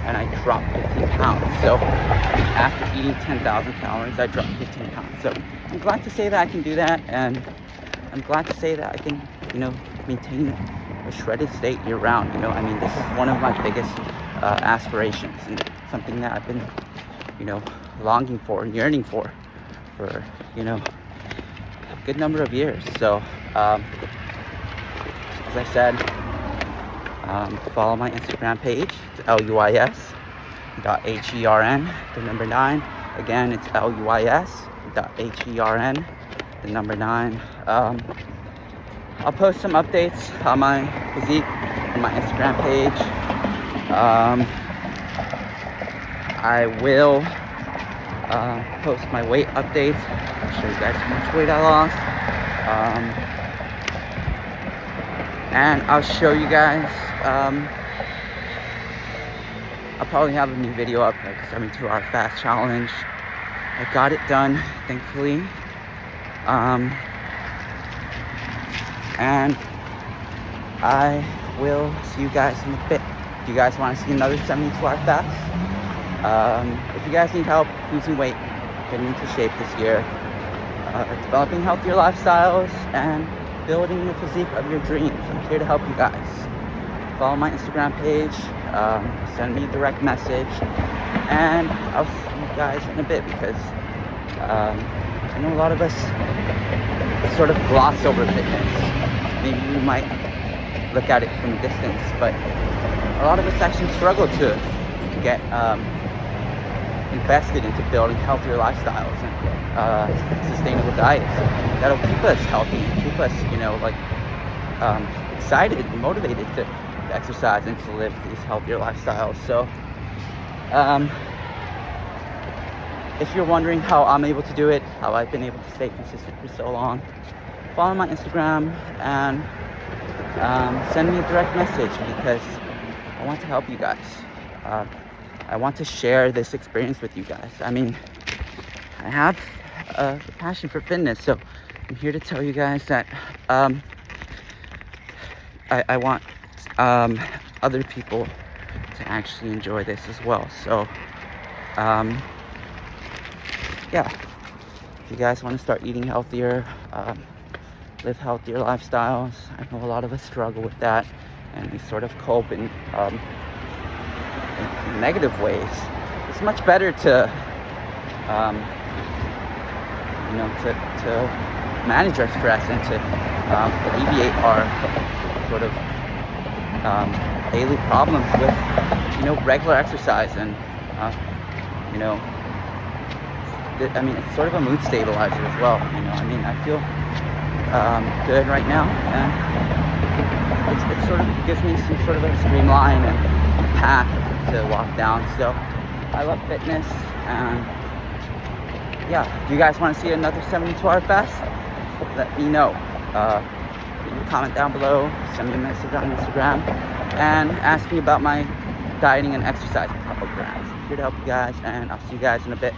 and I dropped 15 pounds. So after eating 10,000 calories, I dropped 15 pounds. So I'm glad to say that I can do that, and I'm glad to say that I can, you know, maintain a shredded state year round. You know, I mean, this is one of my biggest aspirations, and something that I've been, you know, longing for and yearning for, you know, a good number of years. So as I said, follow my Instagram page. It's LUIS.HERN, the number 9. Again, it's LUIS.HERN, the number 9. I'll post some updates on my physique on my Instagram page. I will post my weight updates. I'll show you guys how much weight I lost. And I'll show you guys, I'll probably have a new video up, like 72-hour fast challenge. I got it done, thankfully. And I will see you guys in a bit. If you guys want to see another 72-hour fast, if you guys need help losing weight, getting into shape this year, developing healthier lifestyles, and building the physique of your dreams, I'm here to help you guys. Follow my Instagram page, send me a direct message, and I'll see you guys in a bit, because I know a lot of us sort of gloss over fitness. Maybe you might look at it from a distance, but a lot of us actually struggle to get invested into building healthier lifestyles and sustainable diets that'll keep us healthy, keep us, you know, like excited and motivated to exercise and to live these healthier lifestyles. So if you're wondering how I'm able to do it, how I've been able to stay consistent for so long, follow my Instagram and send me a direct message, because I want to help you guys. I want to share this experience with you guys. I mean, I have a passion for fitness, so I'm here to tell you guys that I want other people to actually enjoy this as well. So yeah, if you guys want to start eating healthier, live healthier lifestyles, I know a lot of us struggle with that, and we sort of cope in negative ways. It's much better to you know, to manage our stress and to alleviate our sort of daily problems with, you know, regular exercise. And you know, I mean, it's sort of a mood stabilizer as well, you know. I mean, I feel good right now, and it sort of gives me some sort of a streamline and path to walk down. So I love fitness, and yeah, do you guys want to see another 72-hour fast? Let me know. Leave a comment down below, send me a message on Instagram, and ask me about my dieting and exercise programs. I'm here to help you guys, and I'll see you guys in a bit.